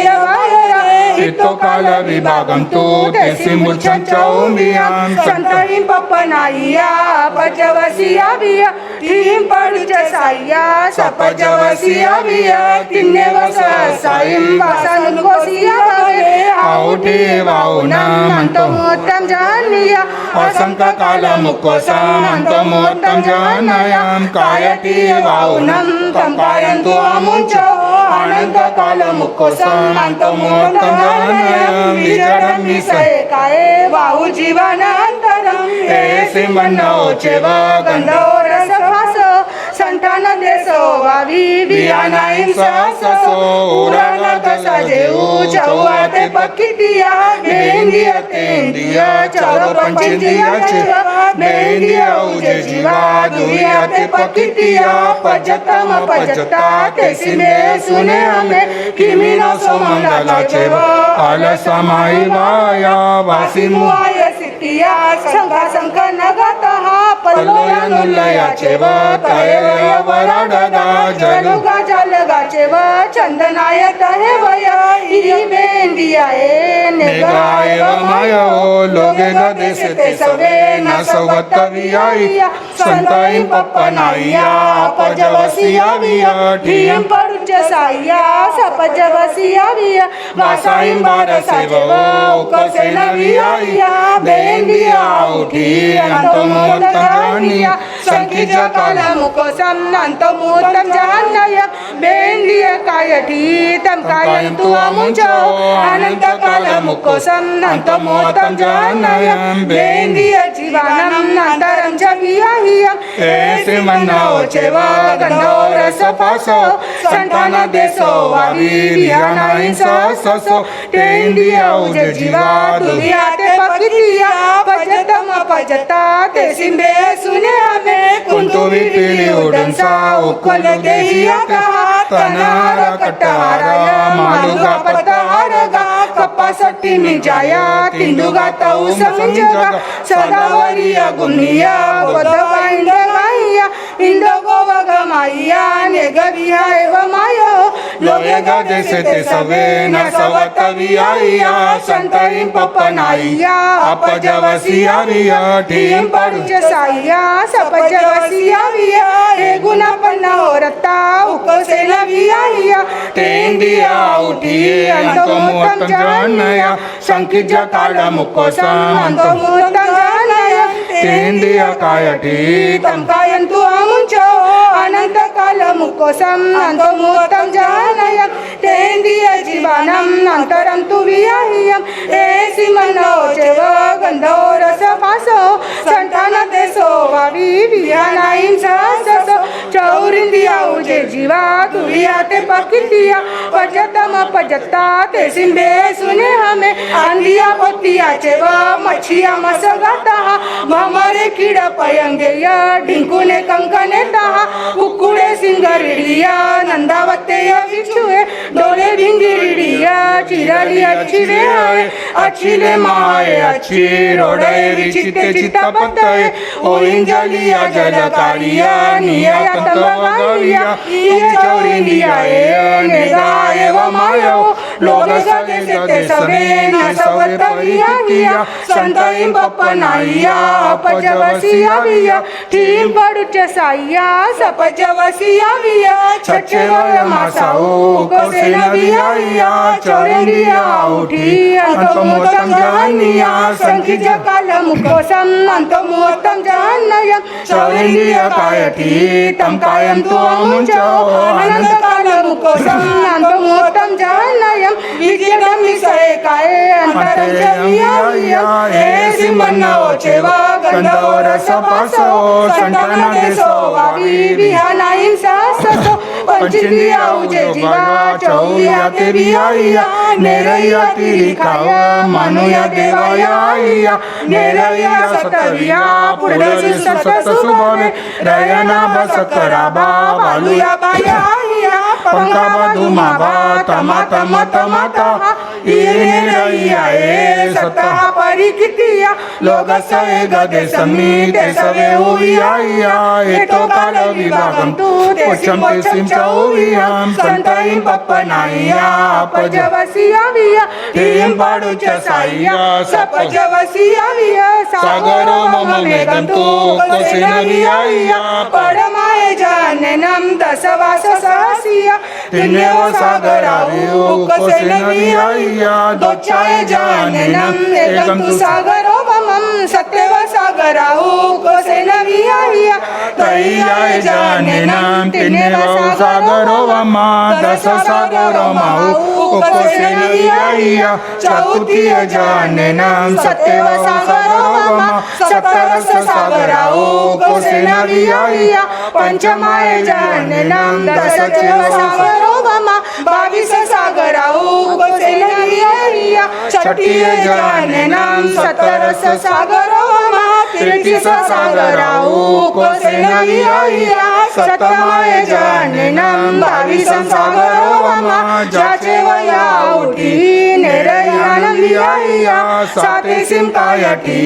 इतो काल विभागम तू तेसी मूर्छंचौमियां संतरी पपनाइया पजवसिया बिया टीम पडुच साइया सपजवसिया बिया तिन्ने वसाइम वासन कोसिया गवे आउटे वाउना मंतो मोतम जानिया असंक काल मुकोसम मंतो मोतम जानायाम कायटी वाउनम कंपायंतु अमुंचो अनंत काल मुकोसम मंतो मोतम विजडं विषये काये वाहु जीवनान्तरं एसे मनोचेव गंधो रसभास संतान देशो वावी बियानाईं ससो उरण कसा जेऊ चौवाते पकितिया बेंदिया तेंदिया चौरो पंचेंदिया बेंदिया उजे जीवा दुनिया ते पकितिया पजतम पजता तेसी में सुने हमें किमिनो सोमंगा लाचेव अलसमाई वाया वासी मुआय सिद्धिया संघा संघ नगतः पल्लोया नुल्लयाचे व तयलय वराडगा जलुगा जलगाचे व चंदनाय तहे वय ई बेंदियाए नेगाय मायो लोगे गदेसे ते सवे न सवत्तवियाई संताई पप्पनाइया अपजवसिया विया ठीम पडुच साइया सपजवसिया विया वासाईं बारसेव उकसे नवियाइया बेंदिया उठी अंतमोत्तम जानिया संखिज काल मुकोसम अंतमोत्तम जानाय बेंदिया कायठी तम कायंतु अमुंचो अनंत काल मुकोसम अंतमोत्तम जानाय बेंदिया जीवानम अंतरं च वियाहियं ऐसे मनोचेव गंधो रसपासो संतान देशो वावी विहानाईं ससो तेंदिया उजे जीवा दुनिया ते पकितिया पजतम पजता ते सिंबे सुने हमें कुंतु विपिली उडंसा उकुल देहिया कहा तनार कटारा मालुगा पतारगा कपासटी मी जाया तिंदुगा तऊ समजगा सदावरिया गुनिया बदवा इंदगाइया इंदगो वगमाइया नेगविया एव मायो लोगे गदेसे ते सवे न सवतवियाइया संतरी पपनाइया अपजवसिया विया ठीम पडुच साइया सपजवसिया विया हे गुना पन्ना ओरता उकसे नवियाइया तेंदिया उठी अंतमोत्तम जानया संखिज काल मुकोसम अंतमोत्तम जानाय तेंदिया कायठी तम कायंतु अमुंचो अनंत काल मुकोसम अंतमोत्तम जानाय तेंदिया जीवानम अंतरं तु वियाहियं एसी मनोचेव गंधो रसभासो संतान देशो वावी विहानाईं ससो चौरिंदिया उजे जीवा दुरिया ते पकितिया पजतम पजता ते सिंबे सुने हमें आंधिया पतिया चेव मच्छिया मसगाता भमरे कीड पयंगेय ढिंकुने कंकने तहा कुकुडे सिंगरिडिया नंदावते विचुए डोले भिंगिरिडिया चिरली अच्छिरे आए अच्छिले माए अच्छी रोडे विचिते चित्तपतये ओइंजलिया जलकारिया निया तंबगालिया ये चौरिंदिया नेगाय व मायो लोग सदेसे ते सवे न सवतविया किया संताईं पपनाइया अपजवसिया विया ठीम पडुच साइया सपजवसिया विया छचे वय मासाऊ कोसे नवियाइया चौरिंदिया उठी अंतमोत्तम जानिया संखिज काल मुकोसम अंतमोत्तम जानाय चौरिंदिया कायठी तम कायंतु अमुंचो अनंत काल मुकोसम अंतमोत्तम जानाय विजयं विषये काये अंतरं च वियाहियं एसी मनोचेव गंधो रसपासो संतान देशो वावी विहानाईं ससो पंचिंदिया उजे जीवा चौरिया ते बिया नेरैया तिरी खाव मनुया देवाया नेरैया सतविया पुढे सत सुभावे रयना बस कराबा बालुया बाया पंका बधु माबा तमा तमा तमा ता नेरैया ए सता परिकितिया लोग सए गदे समीते सवे उविया एतो काल विभागम तू तेसिम चौवियाम संतईम पप्पनाइया अपजवसिया विया टीम पाडू चसाइया सपजवसिया विया सागरो मम मेघम तू कोसिनविया परमाय जाननम दसवास सहसिया तिन्नेव सागरावियो कोसिनविया दोचाय जाननम एकम तू सागरो मम सत्यव सागराहु कोसिनविया तैयाय जाननम तिन्नेव सागरो मम दस सागरो माहु कोसिनविया चौथीय जाननम सत्यव सागरो मम सप्तरस सागराहु कोसिनविया पंचमाय जाननम दशचैव सागरो मम 22 सागराहु कोसिनविया छठीय जाननम सप्तरस सागरो मम 33 सागराहु कोसिनविया सप्तमाय जाननम 22 सागरो मम जाचेव याउटी नेरयानंदिया सातेसिम कायटी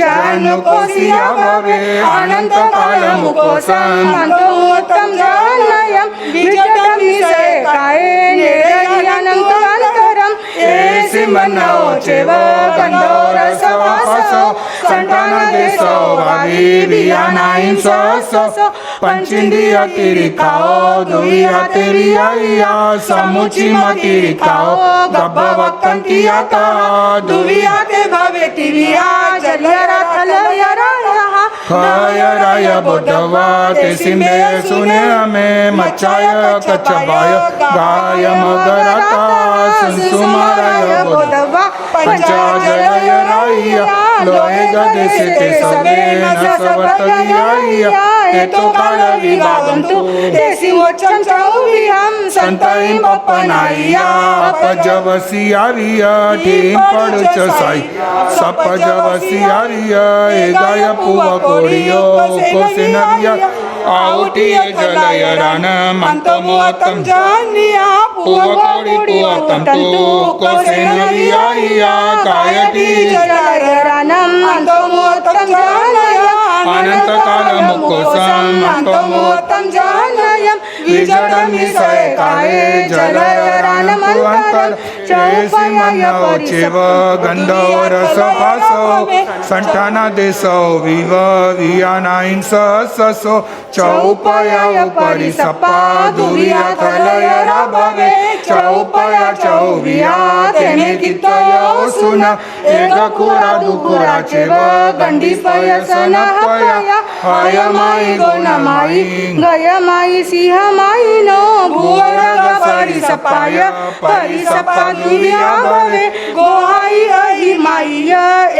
जानु कोसिया भवे अनंत कालमुकोसम अंतोत्तम जानयम विजटम विषय काये नेरयानंत अंतरम एसिमनो चेव गंधोरसवासो संतान देशो वावी वियानाइम ससो पंचिंदिया तिरिकाओ दुविया तिरिया समुची मतिरिकाओ गब्बवक्कंतिया ता दुविया ते भवे तिरिया जलयरा तलयरा खयराय बुद्धवा ते सिंबे सुने हमें मचाय कचबाय गाय मगरता सुसुमाराय बुद्धवा पंचा जलयराय लोहे गदे से ते सबे नसवतरिया एतो काल विभागम तू तेसी वचन चौवियम संतईम पपनाइया अपजवसियारिया टीम पड़ चसाई सपजवसियारिया एगाय पुवा कोड़ियो कोसिनविया आउटिय जलयरान मंतमोतम जानिया पुवा कोड़ी पुवतम तू कोसिनविया कायटी जलयरान मंतमोतम जानिया अनंत कालमुकोसम अंतमोत्तम जानयम विजडम विषय काये जलयरानमंतर चौपयाय परिसप गंधोरसवासो संठाना देशो विव वियानाइन ससो चौपयाय परिसपा दुरिया तलयरा भवे चौपया चौविया तेने कितयो सुन एक कुरा दुकुरा चेव गंडीपय सनपया हयमाई गोनमाई गयमाई सिंहमाई नो भुवरग परिसपा दुरिया भवे गोहाई अहिमाई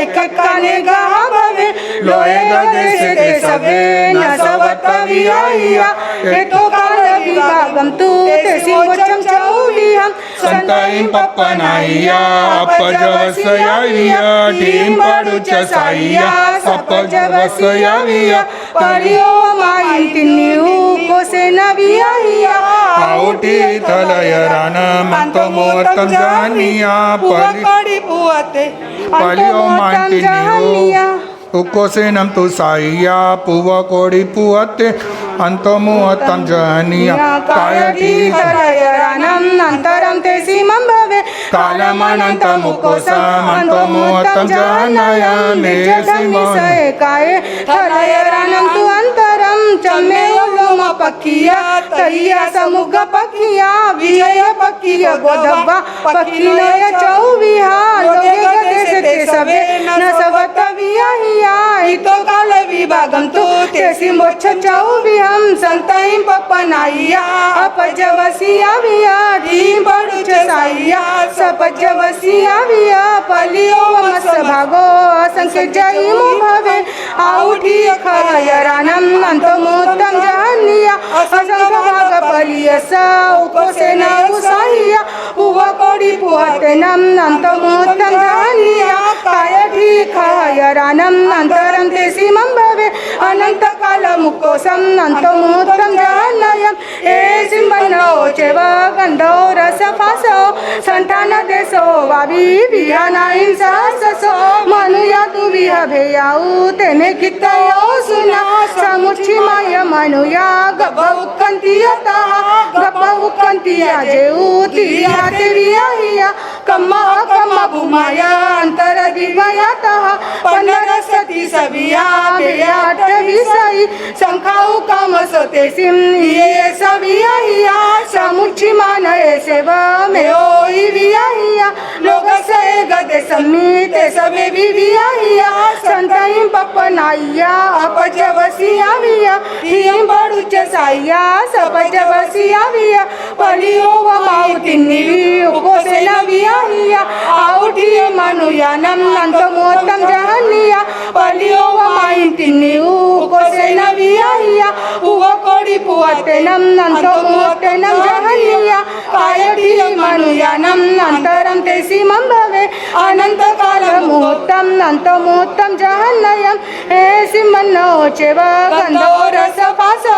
एक काने गा भवे लोए गदे से सबे नसवतविया एतो काल विभागम तू तेसी वचम चौवियम संतईम पप्पनाइया अपजवसयाइया टीम पड़ू चसाइया सपजवसयाइया परियो माई तिन्निउ कोसिनविया आउटी तलयरान मंतमोत्तम जानिया पली पुवते परियो माई तिन्निउ उकोसेनम तु साइया पुव कोड़ी पुवते अंतमोहत्तम जहनिया कायटी तलयरानम अंतरम ते सीमं भवे कालमनंतम उकोसम अंतमोहत्तम जहनया मेसिम काये तलयरानम तु अंतरम चमे उलोम पक्किया तैया समुग पक्किया विजय पक्किया गोदव्वा पक्किनय चौविया लोगे गदे से सबे नसवतविया हितो काल विभागम तू तेसी मोच्छ चौवियम संतईम पपनाइया अपजवसिया विया टीम पड़ू साह्या सपज्य वसिया विया पलियो मस भागो असंख्य जयमु भवे आउठी खयरानम अंतमोत्तम जहन्निया असंख्य भाग पलियसा उपसेन उसाहिया पुवा कोडी पुहतेनम अंतमोत्तम जहन्निया कायठी खयरानम अंतरं ते सीमं भवे अनंत काल मुकोसम अंतमोत्तम जहन्नयम ए सिंबनो चेव गंधो रस फासो संतान देसो वावी विहाना इंसासो मनुया तू विहा भेयाऊ तेने कितयो सुना समुची माय मनुया गब उक्कंतियता गब उक्कंतिया जेऊ तिया तेरिया हिया कम्मा कम्मा भूमाया अंतर दिवयाता पंधर सती सविया बेया अठविसाई संखाऊ काम सते सिम ये सविया हिया समुची मानये सेव में ओई विया हिया लोग से गदे सम्मी ते सबे विया हिया संताई पपनाइया अपज वसिया विया हिम बड़ुच साइया सपज वसिया विया पलियो व माउतिन्नी उको से नविया हिया आउठी मनुया नम नंत मोत्तम जहन्निया पलियो व माइंतिन्नी उको से नविया हिया उव कोडी पुवते नम नंत मोत्ते नम जहन्निया कायठी मनुया नम अंतरं ते सीमं भवे अनंत काल मुहूर्तं नंत मुहूर्तं जहन्नयम हे सिमन्नो चेव गंधो रस फासो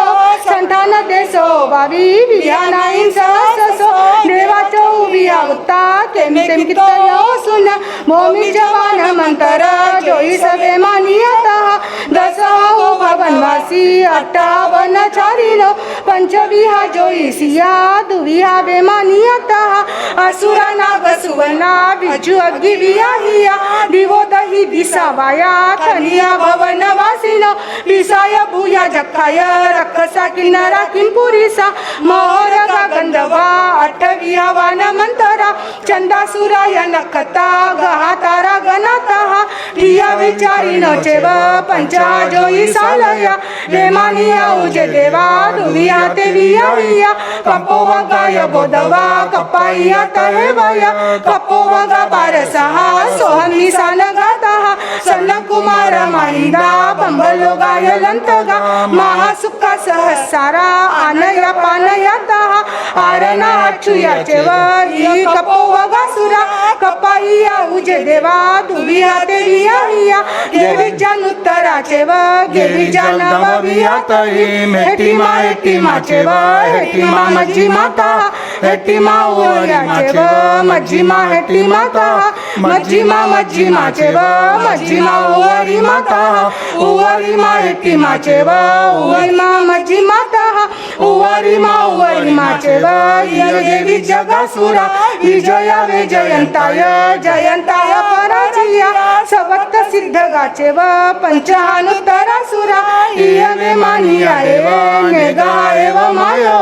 संतान देसो वावी विहानाईन सहसो देवाचो विया उत्ता तेम तेम कितयो सुन भूमि जवान मंतर जोई सवे मानियता दसो भवनवासी अट्टावन चारिनो पंचविहा जोई सिया दुविहा बेमानियता असुरा नाग सुवना विजु अग्गी विया हिया दिवो दही दिसावाया खनिया भवन वासिनो विसाय भूया जखाय रखसा किन्नरा किंपुरीसा मोहर गंधवा अठविया वान मंतरा चंदासुराय नखता गहा तारा गणाता प्रिया विचारी नो चेव पंचा जोई सालया वेमानिया उजे देवा दुविया ते विया हिया कपो वगाय बोधवा कपाइया तहे वया कपो वगा बारसहा सोहमी सान गाता सन कुमार माहिंदा पंबलो गाय लंतगा महासुखा सहसारा आनया पानयाता आरणा अच्युया चेव ही कपो वगा सुरा कपाइया उजे देवा दुविया ते विया हिया देवी जन उत्तरा चेव देवी जन विया तही हेटी मा चेव हेटी मा मज्जी माता हेटी मा उया चेव मज्जी मा हेटी माता मज्जी मा चेव मज्जी मा उवरी माता उवरी मा हेटी मा चेव उवरी मा मज्जी माता उवरी मा चेव य देवी जगासुरा विजया विजयंताय जयंताय पराजया सवत्त सिद्ध गाचेव पंचहानुत्तरा सुरा इय वे मानिया एव नेगा एव मायो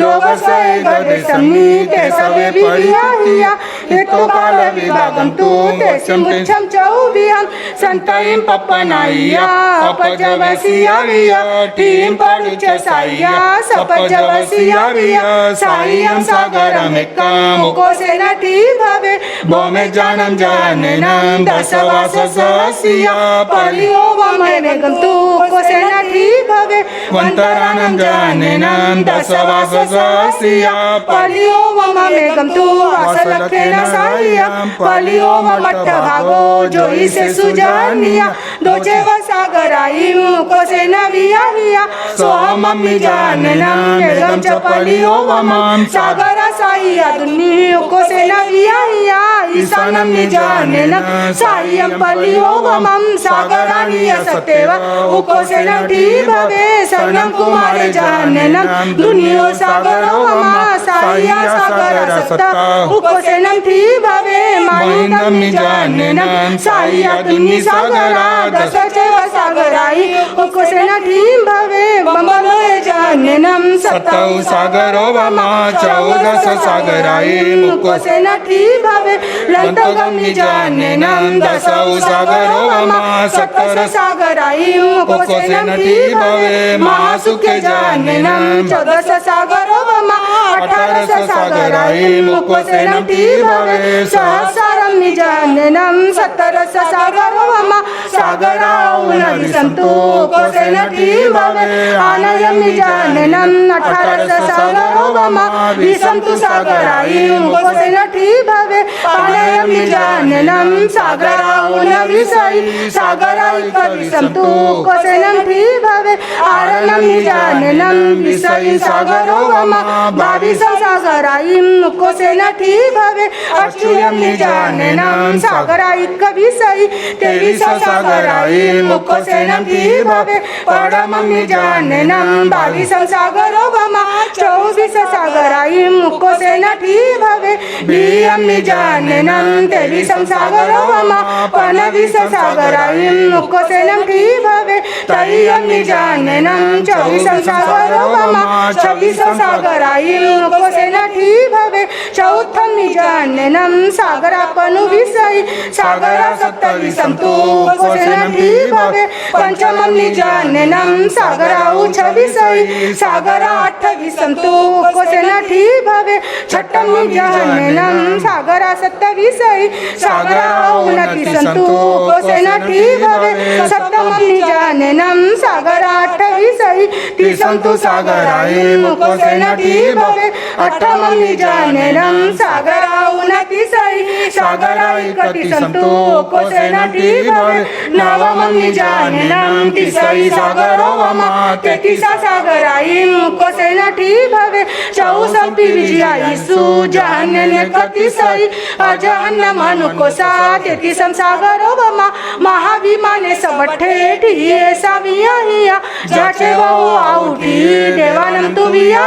लोग सय गदे सम्मी ते सवे विया हिया हेतो काल विभागम तू ते सिंपुच्छम चौवियम संतयिम पपनाइया अपजवसिया विया टीम पडुच साइया सपजवसिया विया साइयम सागरमेक्कम मुकोसेन टी भवे बोमे जानम जानेनम दसवास ससिया पलियो वमे वेगम तू कोसेन टी भवे वंतरानम जानेनम दसवास ससिया पलियो वमे वेगम तू वासलखेन साहिया पलियो मट्ट भागो जोई से सुजानिया दोचे वसागराई मुकोसेन विया हिया सोहमम्मी जानेनम वेगम च पलियो वमम सागरा साहिया दुन्नी कोसेन विया हिया ईशानम निजानेनम साहियम पलियो वमम सागरानिय सतेव उकोसेन टी भवे सर्वं कुमारे जानेनम दुनियो सागरो वम साहिया सागर सत्ता उकोसेन टी भवे मायुतम निजानेनम साहिया दुन्नी सागरा दसचेव सागराई उकोसेन टी भवे वमलोय जानेनम सत्तौ सागरो वम चौदस सागराई मुकोसेन टी भवे लंतगम निजानेनम दसौ सागरो वम सत्तर सागराई मुकोसेन टी भवे महासुखे जानेनम चौदस सागरो वम अठरस सागराई मुकोसेनं भवे सहस्रं निजाननं सत्तरस सागरोवमा सागराऊन विसंतु कोसेनं भवे आनयं निजाननं अठरस सागरोवमा विसंतु सागराई मुकोसेनं भवे आनयं निजाननं सागराऊन विसई सागराई विसंतु कोसेनं भवे आरणं निजाननं विसई सागरोवमा बाविसं सागराई मुकोसेनं भवे अष्टुयं निजाननं सागराई विसई तेविसं सागराई मुकोसेनं भवे परमं निजाननं बाविसं सागरोवमा चौबिस सागराई मुकोसेनं भवे बियं निजाननं तेविसं सागरोवमा पनविस सागराई मुकोसेनं भवे तयं निजाननं चौबिसं सागरोवमा छब्बिसं सागराई मुकोसेनं भवे चौथं निजाननं सागरापनु विसई सागरा सत्ताविसं तु कोसेनं भवे पंचमं निजाननं सागराऊ छविसई सागरा अठ्ठाविसं तु कोसेनं भवे छठं निजाननं सागरा सत्ताविसई सागराऊ उनतीसं तु कोसेनं भवे सप्तमं निजाननं सागरा अठ्ठाविसई तीसं तु सागराई मुकोसेनं भवे अठ्ठमं निजाननं सागरा उनतीसई सागरा एकतीसं तु कोसेनं भवे नवमं निजाननं तिसई सागरोवमा तेतिसा सागराई मुकोसेनं भवे चौसं विजयाईसु जहन्ने कतिसई अजहन्नम अनुकोसा तेतिसं सागरोवमा महाविमाने सबठे ठिये साविया जाचे बहु आउठी देवानं तु विया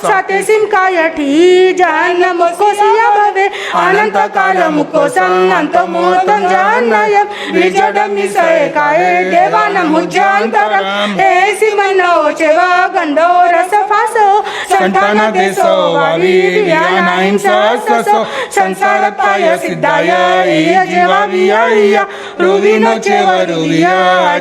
साते सिमकाय ठी जहन्नम कोसिया भवे अनंत काल मुकोसं अंतमोतं जहन्नयं विजडं विसये काय देवानं मुज्जान्तरं एसी मनो चेवा गंधो रसफासो संतान देसो वावी व्यानाईं सहसो संसारताय सिद्धाय इय जेवा विया रुविनो चेवा रुविया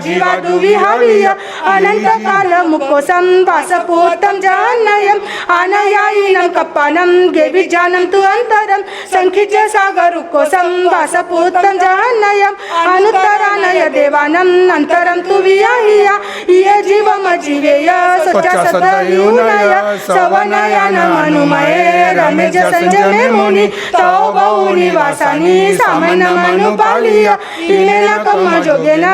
जीवा दुविहाविया अनंत काल मुकोसं वासपूतं जहन्नयं आनयायिनं कप्पानं गेविजानं तु अन्तरं संखिच सागरुकोसं वासपूतं जहन्नयं अनुत्तरानय देवानं अन्तरं तु वियाहिया इय जीवमजीवेय सच्चा सदयुनय सवनयन मनुमये रमेज संजमे मुनि तौ बहु निवासानि सामन मनुपालिय इमेन कम्म जोगेन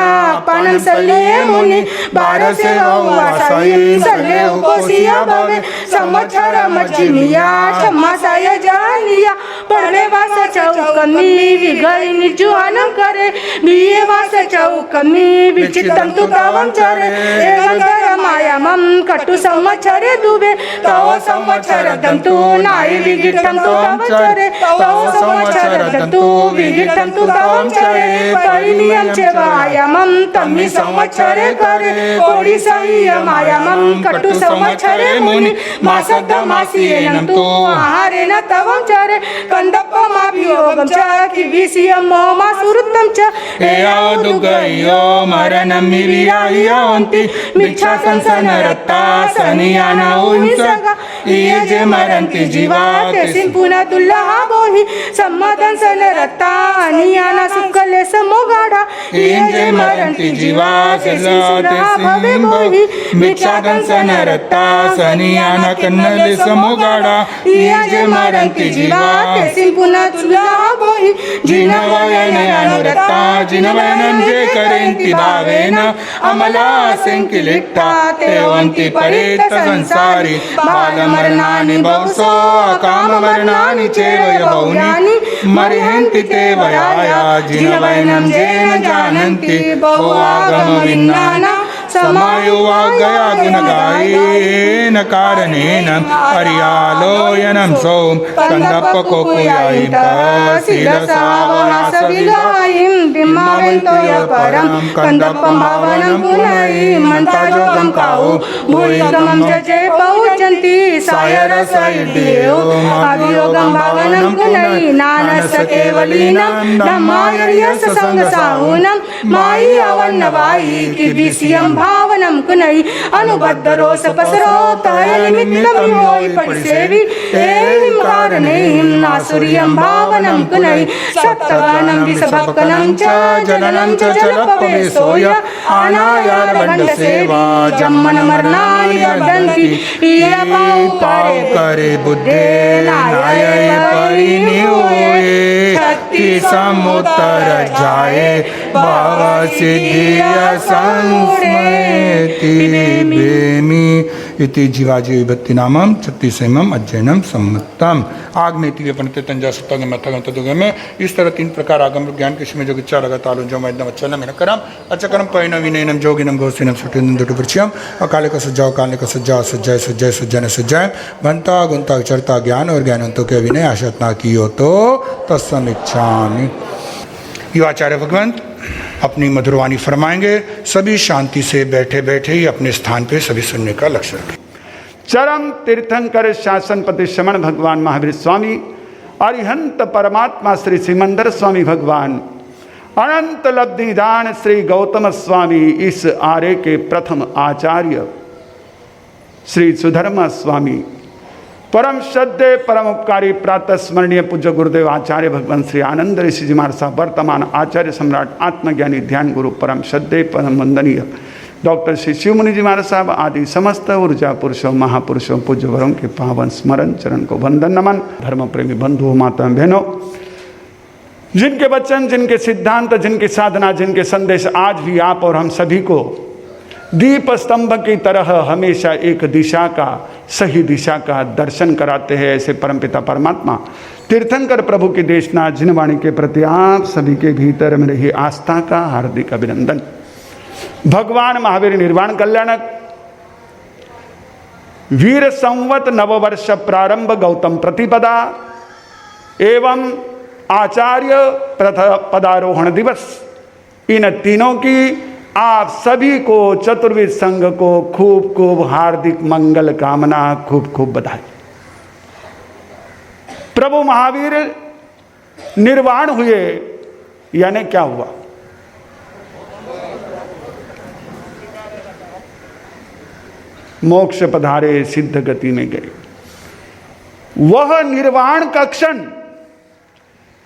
पानं सल्ले मुनि बारसे वासाई सल्ले उकोसिया भवे संवत्सर मज्जिनिया छम्मासाय जानिया पडवे वास चौकमी विगई निजुआनं करे बिये वास चौकमी विचित्तं तु तवं चरे एवं मायामं कटु संवत्सरे दुबे तव संवत्सरं तु नाई विगितं तु तवं चरे तव संवत्सरं तु विगितं तु तवं चरे परिनियं च वायामं तम्मि संवत्सरे करे ओडिसाय मायामं कटु संवत्सरे मुनि मासद्द मासियेनं तु आहारेण तवं चरे कंदप्पमाभियोगं च किविसियं मोमासुरुत्तं च एयावदुगयो मरणं विराह्यन्ति मिच्छा संसनरत्ता सनियाना उन्सगा इये जे मरन्ति जीवा तेसिं पुनः दुल्लहा बोहि सम्मदं सनरत्ता अनियाना सुक्कले समोगाढा इये जे मरन्ति जीवा तेसिं बोहि मिच्छा संसनरत्ता सनियाना कन्नले समोगाढा इये जे मरन्ति जीवा तेसिं पुनः दुल्लहा बोहि जिनवयन अनुरत्ता जिनवयनं जे करेन्ति भावेन अमला संकिलिट्टा तेवन्ति परेत संसारी बालमरणानि बहुसो काममरणानि चैव बहुनि मर्हन्ति ते वयाया जिनवयनं जेन जानन्ति बहु आगमविन्नाना समायुवागया गुणगायेन कारणेन हरियालोयनं सोम कंदप्पकोकुयायित शिरसावनासविगायिं बिम्मावेन्तोय परं कंदप्पं भावनं पुनयि मन्ताजोगं काउ भूयिगमं जजे पौचन्ति सायरसैर्देव अभियोगं भावनं पुनयि नानस केवलीनं धम्मायर्यस संगसाहुनं मायि अवन्नवायि किविसियं भावनम कुनई अनुबद्ध रोष पसरो तय निमित्तम योई परिसेवी एहिम कारणेहिम आसुरियम भावनम कुनई सप्तगानम विषभक्कनम च जननम च जलपवेशोय अनायारगंड सेवा जम्मन मरणानि वर्धन्ति ये पाउ करे बुद्धे नाय परिनिहोए शक्ति समुत्तर जाए भाव सिद्धि संस्मृति बेमी इति जीवाजी विभक्ति नामम 36वें अध्ययनम सम्मतम आग्नेति पंडित तंजा सत्ता मथगम तदुगे में इस तरह 3 प्रकार आगम ज्ञान किसी में जो इच्छा लगा तालु जो मैदम अच्छा में करम अचकरम पैन विनयनम जोगिनम गौसिनम सुटिनम दुटुपृच्छ्यम अकाले का सज्जाओ सज्जाय सज्जय सज्जन सज्जाय बनता गुंता चरता ज्ञान और ज्ञानंतों के विनय आशत ना कियो तो तत्समिच्छामि। युवाचार्य भगवंत अपनी मधुरवाणी फरमाएंगे। सभी शांति से बैठे बैठे ही अपने स्थान पे सभी सुनने का लक्ष्य रखें। चरम तीर्थंकर शासनपति श्रमण भगवान महावीर स्वामी अरिहंत परमात्मा श्री सिमंदर स्वामी भगवान अनंत लब्धिदान श्री गौतम स्वामी इस आर्य के प्रथम आचार्य श्री सुधर्मा स्वामी परम श्रद्धेय परम उपकारी प्रातः स्मरणीय पूज्य गुरुदेव आचार्य भगवान श्री आनंद ऋषि जी महाराज साहब वर्तमान आचार्य सम्राट आत्मज्ञानी ध्यान गुरु परम श्रद्धेय परम वंदनीय डॉक्टर श्री शिव मुनि जी महाराज साहब आदि समस्त ऊर्जा पुरुषों महापुरुषों पूज्य वरों के पावन स्मरण चरण को वंदन नमन। धर्म प्रेमी बंधुओं माता बहनों, जिनके वचन जिनके सिद्धांत जिनकी साधना जिनके संदेश आज भी आप और हम सभी को दीप स्तंभ की तरह हमेशा एक दिशा का सही दिशा का दर्शन कराते हैं, ऐसे परमपिता परमात्मा तीर्थंकर प्रभु की देशना जिनवाणी के प्रति आप सभी के भीतर में रही आस्था का हार्दिक अभिनंदन। भगवान महावीर निर्वाण कल्याणक वीर संवत नववर्ष प्रारंभ गौतम प्रतिपदा एवं आचार्य पदारोहण दिवस, इन तीनों की आप सभी को चतुर्विद संघ को खूब खूब हार्दिक मंगल कामना, खूब खूब बधाई। प्रभु महावीर निर्वाण हुए यानी क्या हुआ? मोक्ष पधारे, सिद्ध गति में गए। वह निर्वाण का क्षण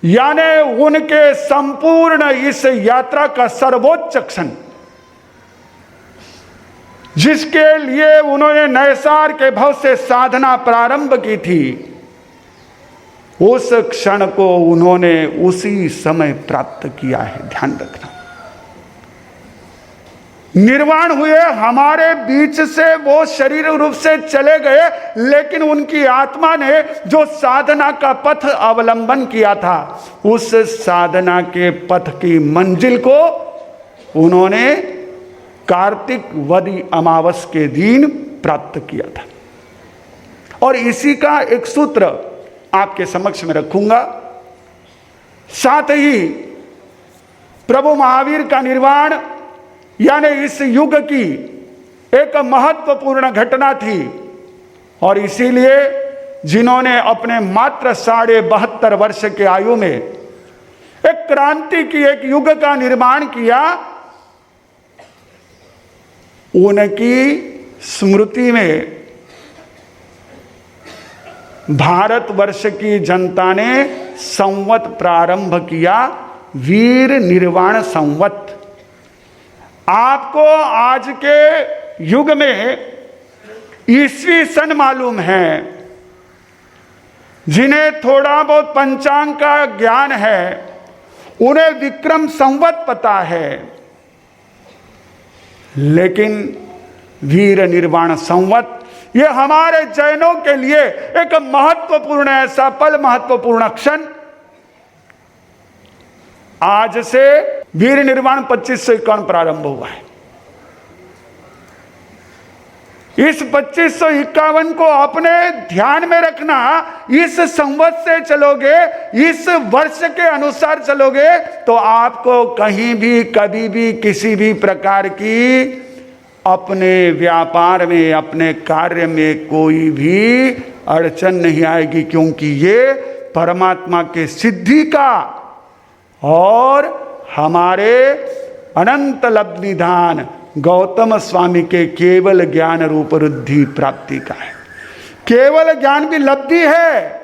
यानी उनके संपूर्ण इस यात्रा का सर्वोच्च क्षण, जिसके लिए उन्होंने नैसार के भव से साधना प्रारंभ की थी, उस क्षण को उन्होंने उसी समय प्राप्त किया है। ध्यान रखना, निर्वाण हुए, हमारे बीच से वो शरीर रूप से चले गए, लेकिन उनकी आत्मा ने जो साधना का पथ अवलंबन किया था, उस साधना के पथ की मंजिल को उन्होंने कार्तिक वदी अमावस के दिन प्राप्त किया था। और इसी का एक सूत्र आपके समक्ष में रखूंगा। साथ ही प्रभु महावीर का निर्वाण यानी इस युग की एक महत्वपूर्ण घटना थी, और इसीलिए जिन्होंने अपने मात्र 72.5 वर्ष के आयु में एक क्रांति की, एक युग का निर्माण किया, उनकी स्मृति में भारतवर्ष की जनता ने संवत प्रारंभ किया, वीर निर्वाण संवत। आपको आज के युग में ईस्वी सन मालूम है, जिन्हें थोड़ा बहुत पंचांग का ज्ञान है, उन्हें विक्रम संवत पता है, लेकिन वीर निर्वाण संवत ये हमारे जैनों के लिए एक महत्वपूर्ण ऐसा पल, महत्वपूर्ण क्षण। आज से वीर निर्वाण 2551 प्रारंभ हुआ है। इस 2551 को अपने ध्यान में रखना। इस संवत से चलोगे, इस वर्ष के अनुसार चलोगे, तो आपको कहीं भी कभी भी किसी भी प्रकार की अपने व्यापार में, अपने कार्य में कोई भी अड़चन नहीं आएगी, क्योंकि ये परमात्मा के सिद्धि का और हमारे अनंत लब्ध निधान गौतम स्वामी के केवल ज्ञान रूप रुद्धि प्राप्ति का है। केवल ज्ञान भी लब्धि है,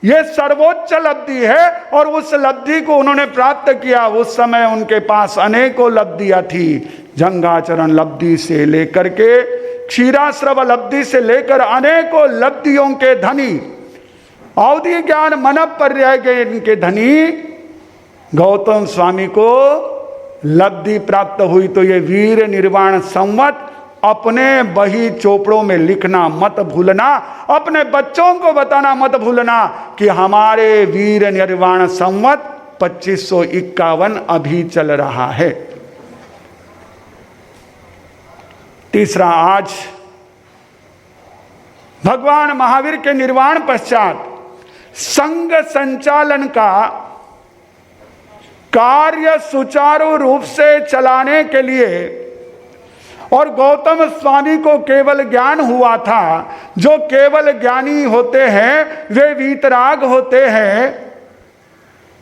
यह सर्वोच्च लब्धि है, और उस लब्धि को उन्होंने प्राप्त किया। उस समय उनके पास अनेकों लब्धियां थी, जंगाचरण लब्धि से लेकर के क्षीराश्रव लब्धि से लेकर अनेकों लब्धियों के धनी, अवधि ज्ञान मन पर्याय के इनके धनी गौतम स्वामी को लब्धि प्राप्त हुई। तो ये वीर निर्वाण संवत अपने बही चोपड़ों में लिखना मत भूलना, अपने बच्चों को बताना मत भूलना कि हमारे वीर निर्वाण संवत 2551 अभी चल रहा है। तीसरा, आज भगवान महावीर के निर्वाण पश्चात संघ संचालन का कार्य सुचारू रूप से चलाने के लिए, और गौतम स्वामी को केवल ज्ञान हुआ था, जो केवल ज्ञानी होते हैं वे वीतराग होते हैं,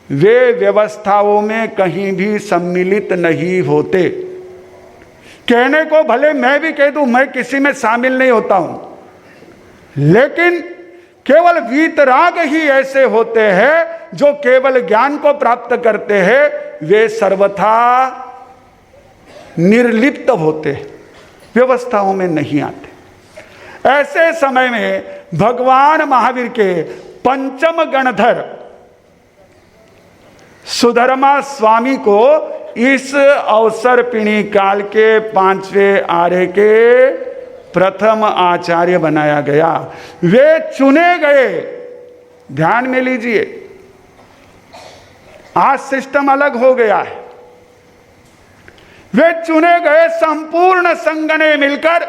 वे व्यवस्थाओं में कहीं भी सम्मिलित नहीं होते। कहने को भले मैं भी कह दूं मैं किसी में शामिल नहीं होता हूं, लेकिन केवल वीतराग ही ऐसे होते हैं जो केवल ज्ञान को प्राप्त करते हैं, वे सर्वथा निर्लिप्त होते हैं, व्यवस्थाओं में नहीं आते। ऐसे समय में भगवान महावीर के पंचम गणधर सुधर्मा स्वामी को इस अवसर पिणी काल के 5वें आर्य के प्रथम आचार्य बनाया गया। वे चुने गए, ध्यान में लीजिए, आज सिस्टम अलग हो गया है। वे चुने गए, संपूर्ण संघ ने मिलकर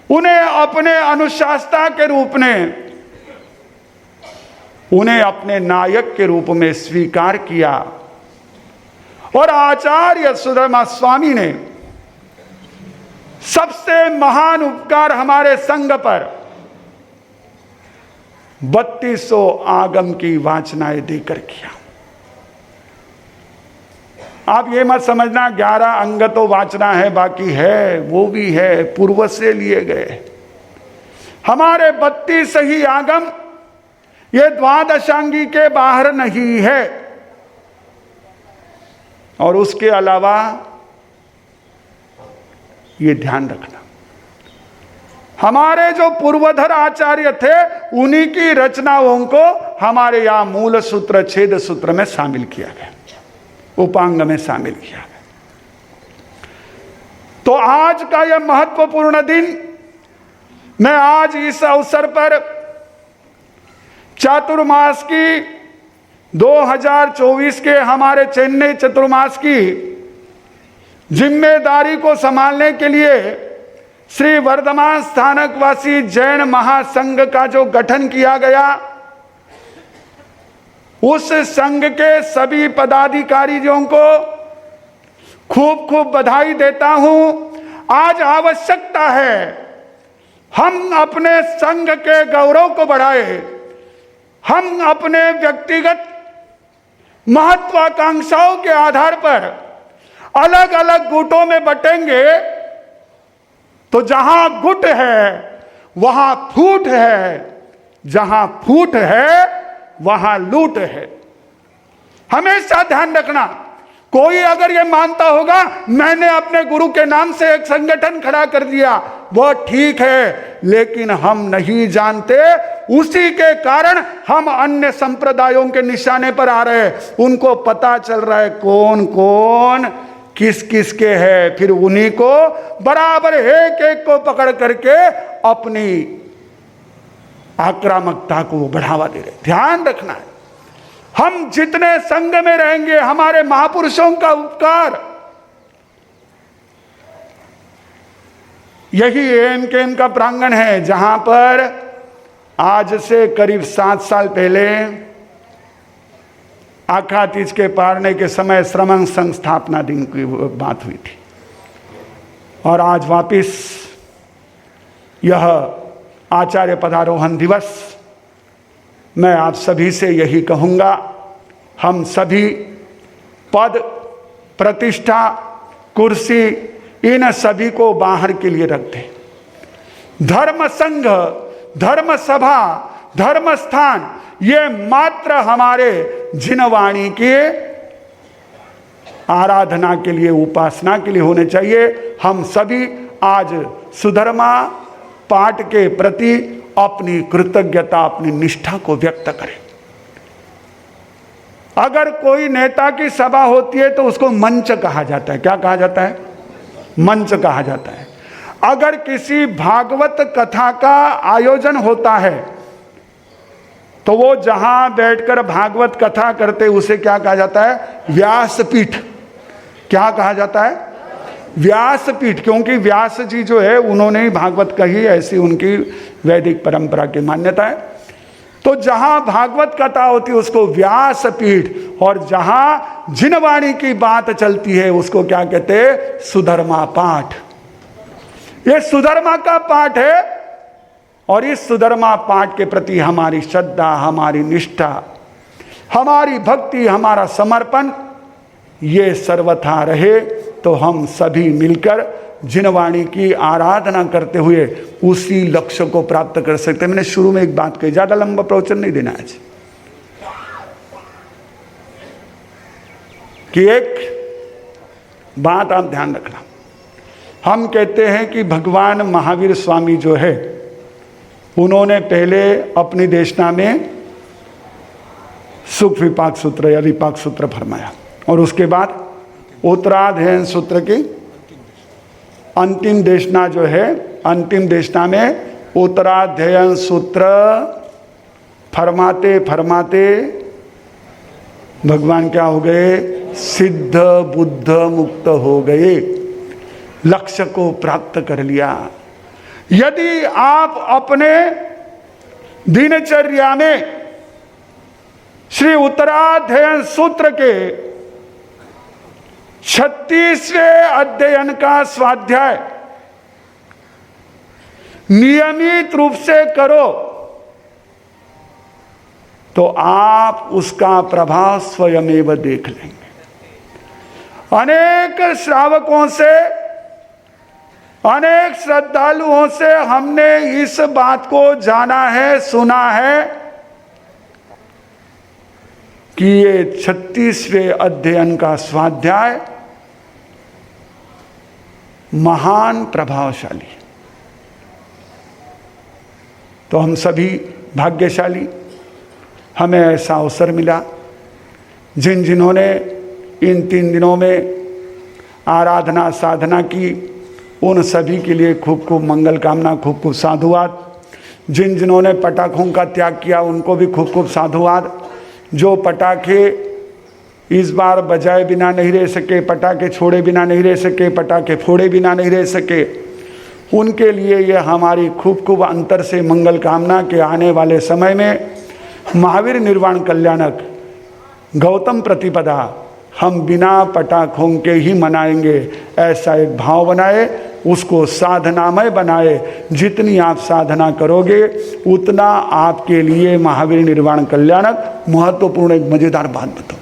उन्हें अपने अनुशास्ता के रूप में, उन्हें अपने नायक के रूप में स्वीकार किया। और आचार्य सुधर्मा स्वामी ने सबसे महान उपकार हमारे संघ पर 3200 आगम की वाचनाएं देकर किया। आप ये मत समझना 11 अंग तो वाचना है, बाकी है, वो भी है, पूर्व से लिए गए। हमारे 32 ही आगम ये द्वादशांगी के बाहर नहीं है। और उसके अलावा ये ध्यान रखना, हमारे जो पूर्वधर आचार्य थे उन्हीं की रचनाओं को हमारे यहां मूल सूत्र छेद सूत्र में शामिल किया गया, उपांग में शामिल किया गया। तो आज का यह महत्वपूर्ण दिन, मैं आज इस अवसर पर चातुर्मास की 2024 के हमारे चेन्नई चतुर्मास की जिम्मेदारी को संभालने के लिए श्री वर्धमान स्थानकवासी जैन महासंघ का जो गठन किया गया, उस संघ के सभी पदाधिकारियों को खूब खूब बधाई देता हूं। आज आवश्यकता है हम अपने संघ के गौरव को बढ़ाएं, हम अपने व्यक्तिगत महत्वाकांक्षाओं के आधार पर अलग अलग गुटों में बटेंगे तो जहां गुट है वहां फूट है, जहां फूट है वहां लूट है। हमेशा ध्यान रखना, कोई अगर ये मानता होगा मैंने अपने गुरु के नाम से एक संगठन खड़ा कर दिया, वो ठीक है, लेकिन हम नहीं जानते उसी के कारण हम अन्य संप्रदायों के निशाने पर आ रहे हैं। उनको पता चल रहा है कौन कौन किस किस के है, फिर उन्हीं को बराबर एक एक को पकड़ करके अपनी आक्रामकता को बढ़ावा दे रहे। ध्यान रखना है, हम जितने संघ में रहेंगे हमारे महापुरुषों का उपकार, यही एएनकेएम का प्रांगण है जहां पर आज से करीब 7 साल पहले आखा तीज के पारने के समय श्रमण संस्थापना दिन की बात हुई थी। और आज वापिस यह आचार्य पदारोहण दिवस, मैं आप सभी से यही कहूँगा, हम सभी पद प्रतिष्ठा, कुर्सी, इन सभी को बाहर के लिए रख दें। धर्म संघ, धर्म सभा, धर्म स्थान, ये मात्र हमारे जिनवाणी के आराधना के लिए, उपासना के लिए होने चाहिए। हम सभी आज सुधर्मा पाठ के प्रति अपनी कृतज्ञता, अपनी निष्ठा को व्यक्त करें। अगर कोई नेता की सभा होती है तो उसको मंच कहा जाता है। क्या कहा जाता है? मंच कहा जाता है। अगर किसी भागवत कथा का आयोजन होता है तो वो जहां बैठकर भागवत कथा करते उसे क्या कहा जाता है? व्यासपीठ। क्या कहा जाता है? व्यासपीठ। क्योंकि व्यास जी जो है उन्होंने ही भागवत कही, ऐसी उनकी वैदिक परंपरा की मान्यता है। तो जहां भागवत कथा होती है उसको व्यासपीठ, और जहां जिनवाणी की बात चलती है उसको क्या कहते हैं? सुधर्मा पाठ। ये सुधर्मा का पाठ है, और इस सुधर्मा पाठ के प्रति हमारी श्रद्धा, हमारी निष्ठा, हमारी भक्ति, हमारा समर्पण ये सर्वथा रहे, तो हम सभी मिलकर जिनवाणी की आराधना करते हुए उसी लक्ष्य को प्राप्त कर सकते हैं। मैंने शुरू में एक बात कही, ज्यादा लंबा प्रवचन नहीं देना आज, कि एक बात आप ध्यान रखना। हम कहते हैं कि भगवान महावीर स्वामी जो है उन्होंने पहले अपनी देशना में सुख विपाक सूत्र या विपाक सूत्र फरमाया, और उसके बाद उत्तराध्ययन सूत्र की अंतिम देशना जो है, अंतिम देशना में उत्तराध्ययन सूत्र फरमाते फरमाते भगवान क्या हो गए? सिद्ध बुद्ध मुक्त हो गए, लक्ष्य को प्राप्त कर लिया। यदि आप अपने दिनचर्या में श्री उत्तराध्ययन सूत्र के 36वें अध्ययन का स्वाध्याय नियमित रूप से करो तो आप उसका प्रभाव स्वयमेव देख लेंगे। अनेक श्रावकों से, अनेक श्रद्धालुओं से हमने इस बात को जाना है, सुना है कि ये 36वें अध्ययन का स्वाध्याय महान प्रभावशाली है। तो हम सभी भाग्यशाली, हमें ऐसा अवसर मिला। जिन्होंने इन 3 दिनों में आराधना साधना की, उन सभी के लिए खूब खूब मंगल कामना, खूब खूब साधुवाद। जिन्होंने पटाखों का त्याग किया उनको भी खूब खूब साधुवाद। जो पटाखे इस बार बजाए बिना नहीं रह सके, पटाखे छोड़े बिना नहीं रह सके, पटाखे फोड़े बिना नहीं रह सके, उनके लिए ये हमारी खूब खूब अंतर से मंगल कामना के आने वाले समय में महावीर निर्वाण कल्याणक गौतम प्रतिपदा हम बिना पटाखों के ही मनाएंगे, ऐसा एक भाव बनाए, उसको साधनामय बनाए। जितनी आप साधना करोगे उतना आपके लिए महावीर निर्वाण कल्याणक महत्वपूर्ण। एक मजेदार बात बताओ,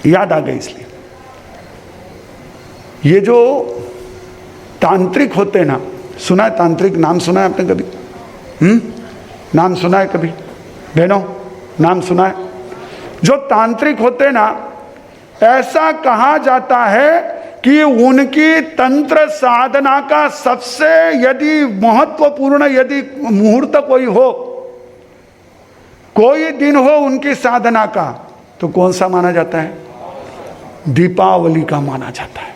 याद आ गई इसलिए, ये जो तांत्रिक होते हैं ना, सुना है तांत्रिक? नाम सुना है आपने कभी? नाम सुना है कभी बहनों? नाम सुना है? जो तांत्रिक होते हैं ना, ऐसा कहा जाता है कि उनकी तंत्र साधना का सबसे यदि महत्वपूर्ण यदि मुहूर्त कोई हो, कोई दिन हो उनकी साधना का, तो कौन सा माना जाता है? दीपावली का माना जाता है।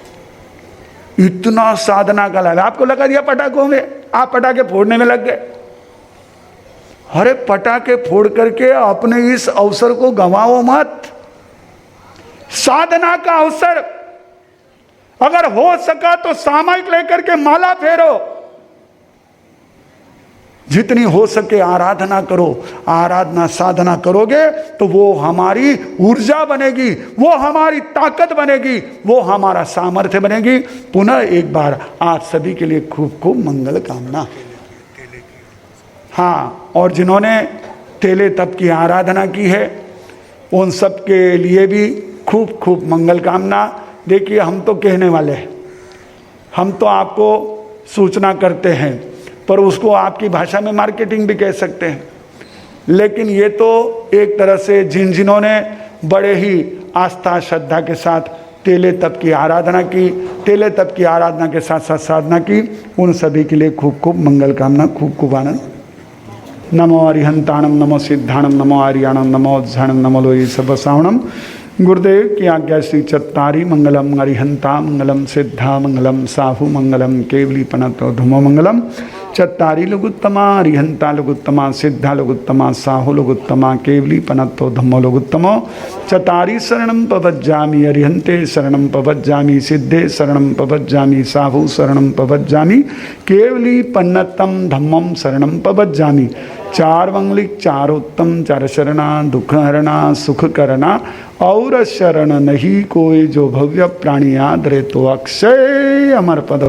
इतना साधना का लाभ। आपको लगा दिया पटाखों में, आप पटाखे फोड़ने में लग गए। अरे पटाखे फोड़ करके अपने इस अवसर को गंवाओ मत। साधना का अवसर अगर हो सका तो सामयिक लेकर के माला फेरो, जितनी हो सके आराधना करो। आराधना साधना करोगे तो वो हमारी ऊर्जा बनेगी, वो हमारी ताकत बनेगी, वो हमारा सामर्थ्य बनेगी। पुनः एक बार आप सभी के लिए खूब खूब मंगल कामना। हाँ, और जिन्होंने तेले तप की आराधना की है उन सब के लिए भी खूब खूब मंगल कामना। देखिए हम तो कहने वाले हैं, हम तो आपको सूचना करते हैं, पर उसको आपकी भाषा में मार्केटिंग भी कह सकते हैं। लेकिन ये तो एक तरह से जिन्होंने बड़े ही आस्था श्रद्धा के साथ तेले तप की आराधना की, तेले तप की आराधना के साथ साथ साधना की, उन सभी के लिए खूब खूब मंगल कामना, खूब खूब आनंद। नमो अरिहंताणम, नमो सिद्धाणम, नमो आर्याणम, नमो झाणम, नमो लोई सब श्रावणम। गुरुदेव की आज्ञा श्री चत्तारी मंगलम अरिहंता मंगलम सिद्धा मंगलम साहु मंगलम केवली पनतो धुमो मंगलम। चत्तारी लघुत्तमा अरिहंता लघुत्तमा सिद्धा लघुत्तमा साहु लघुत्तमा केवली पनतो धम्मो लघुत्तमो। चत्तारी शरणं पवज्जामि अरिहंते शरणं पवज्जामि सिद्धे शरणं पवज्जामि साहु शरणं पवज्जामि केवली पन्नतम धम्मम शरणं पवज्जामि। चार मंगलिक चार उत्तम चार शरणा दुख हरणा सुख करना और शरण नहीं कोई जो भव्य प्राणी याद रे तो अक्षय अमर पद।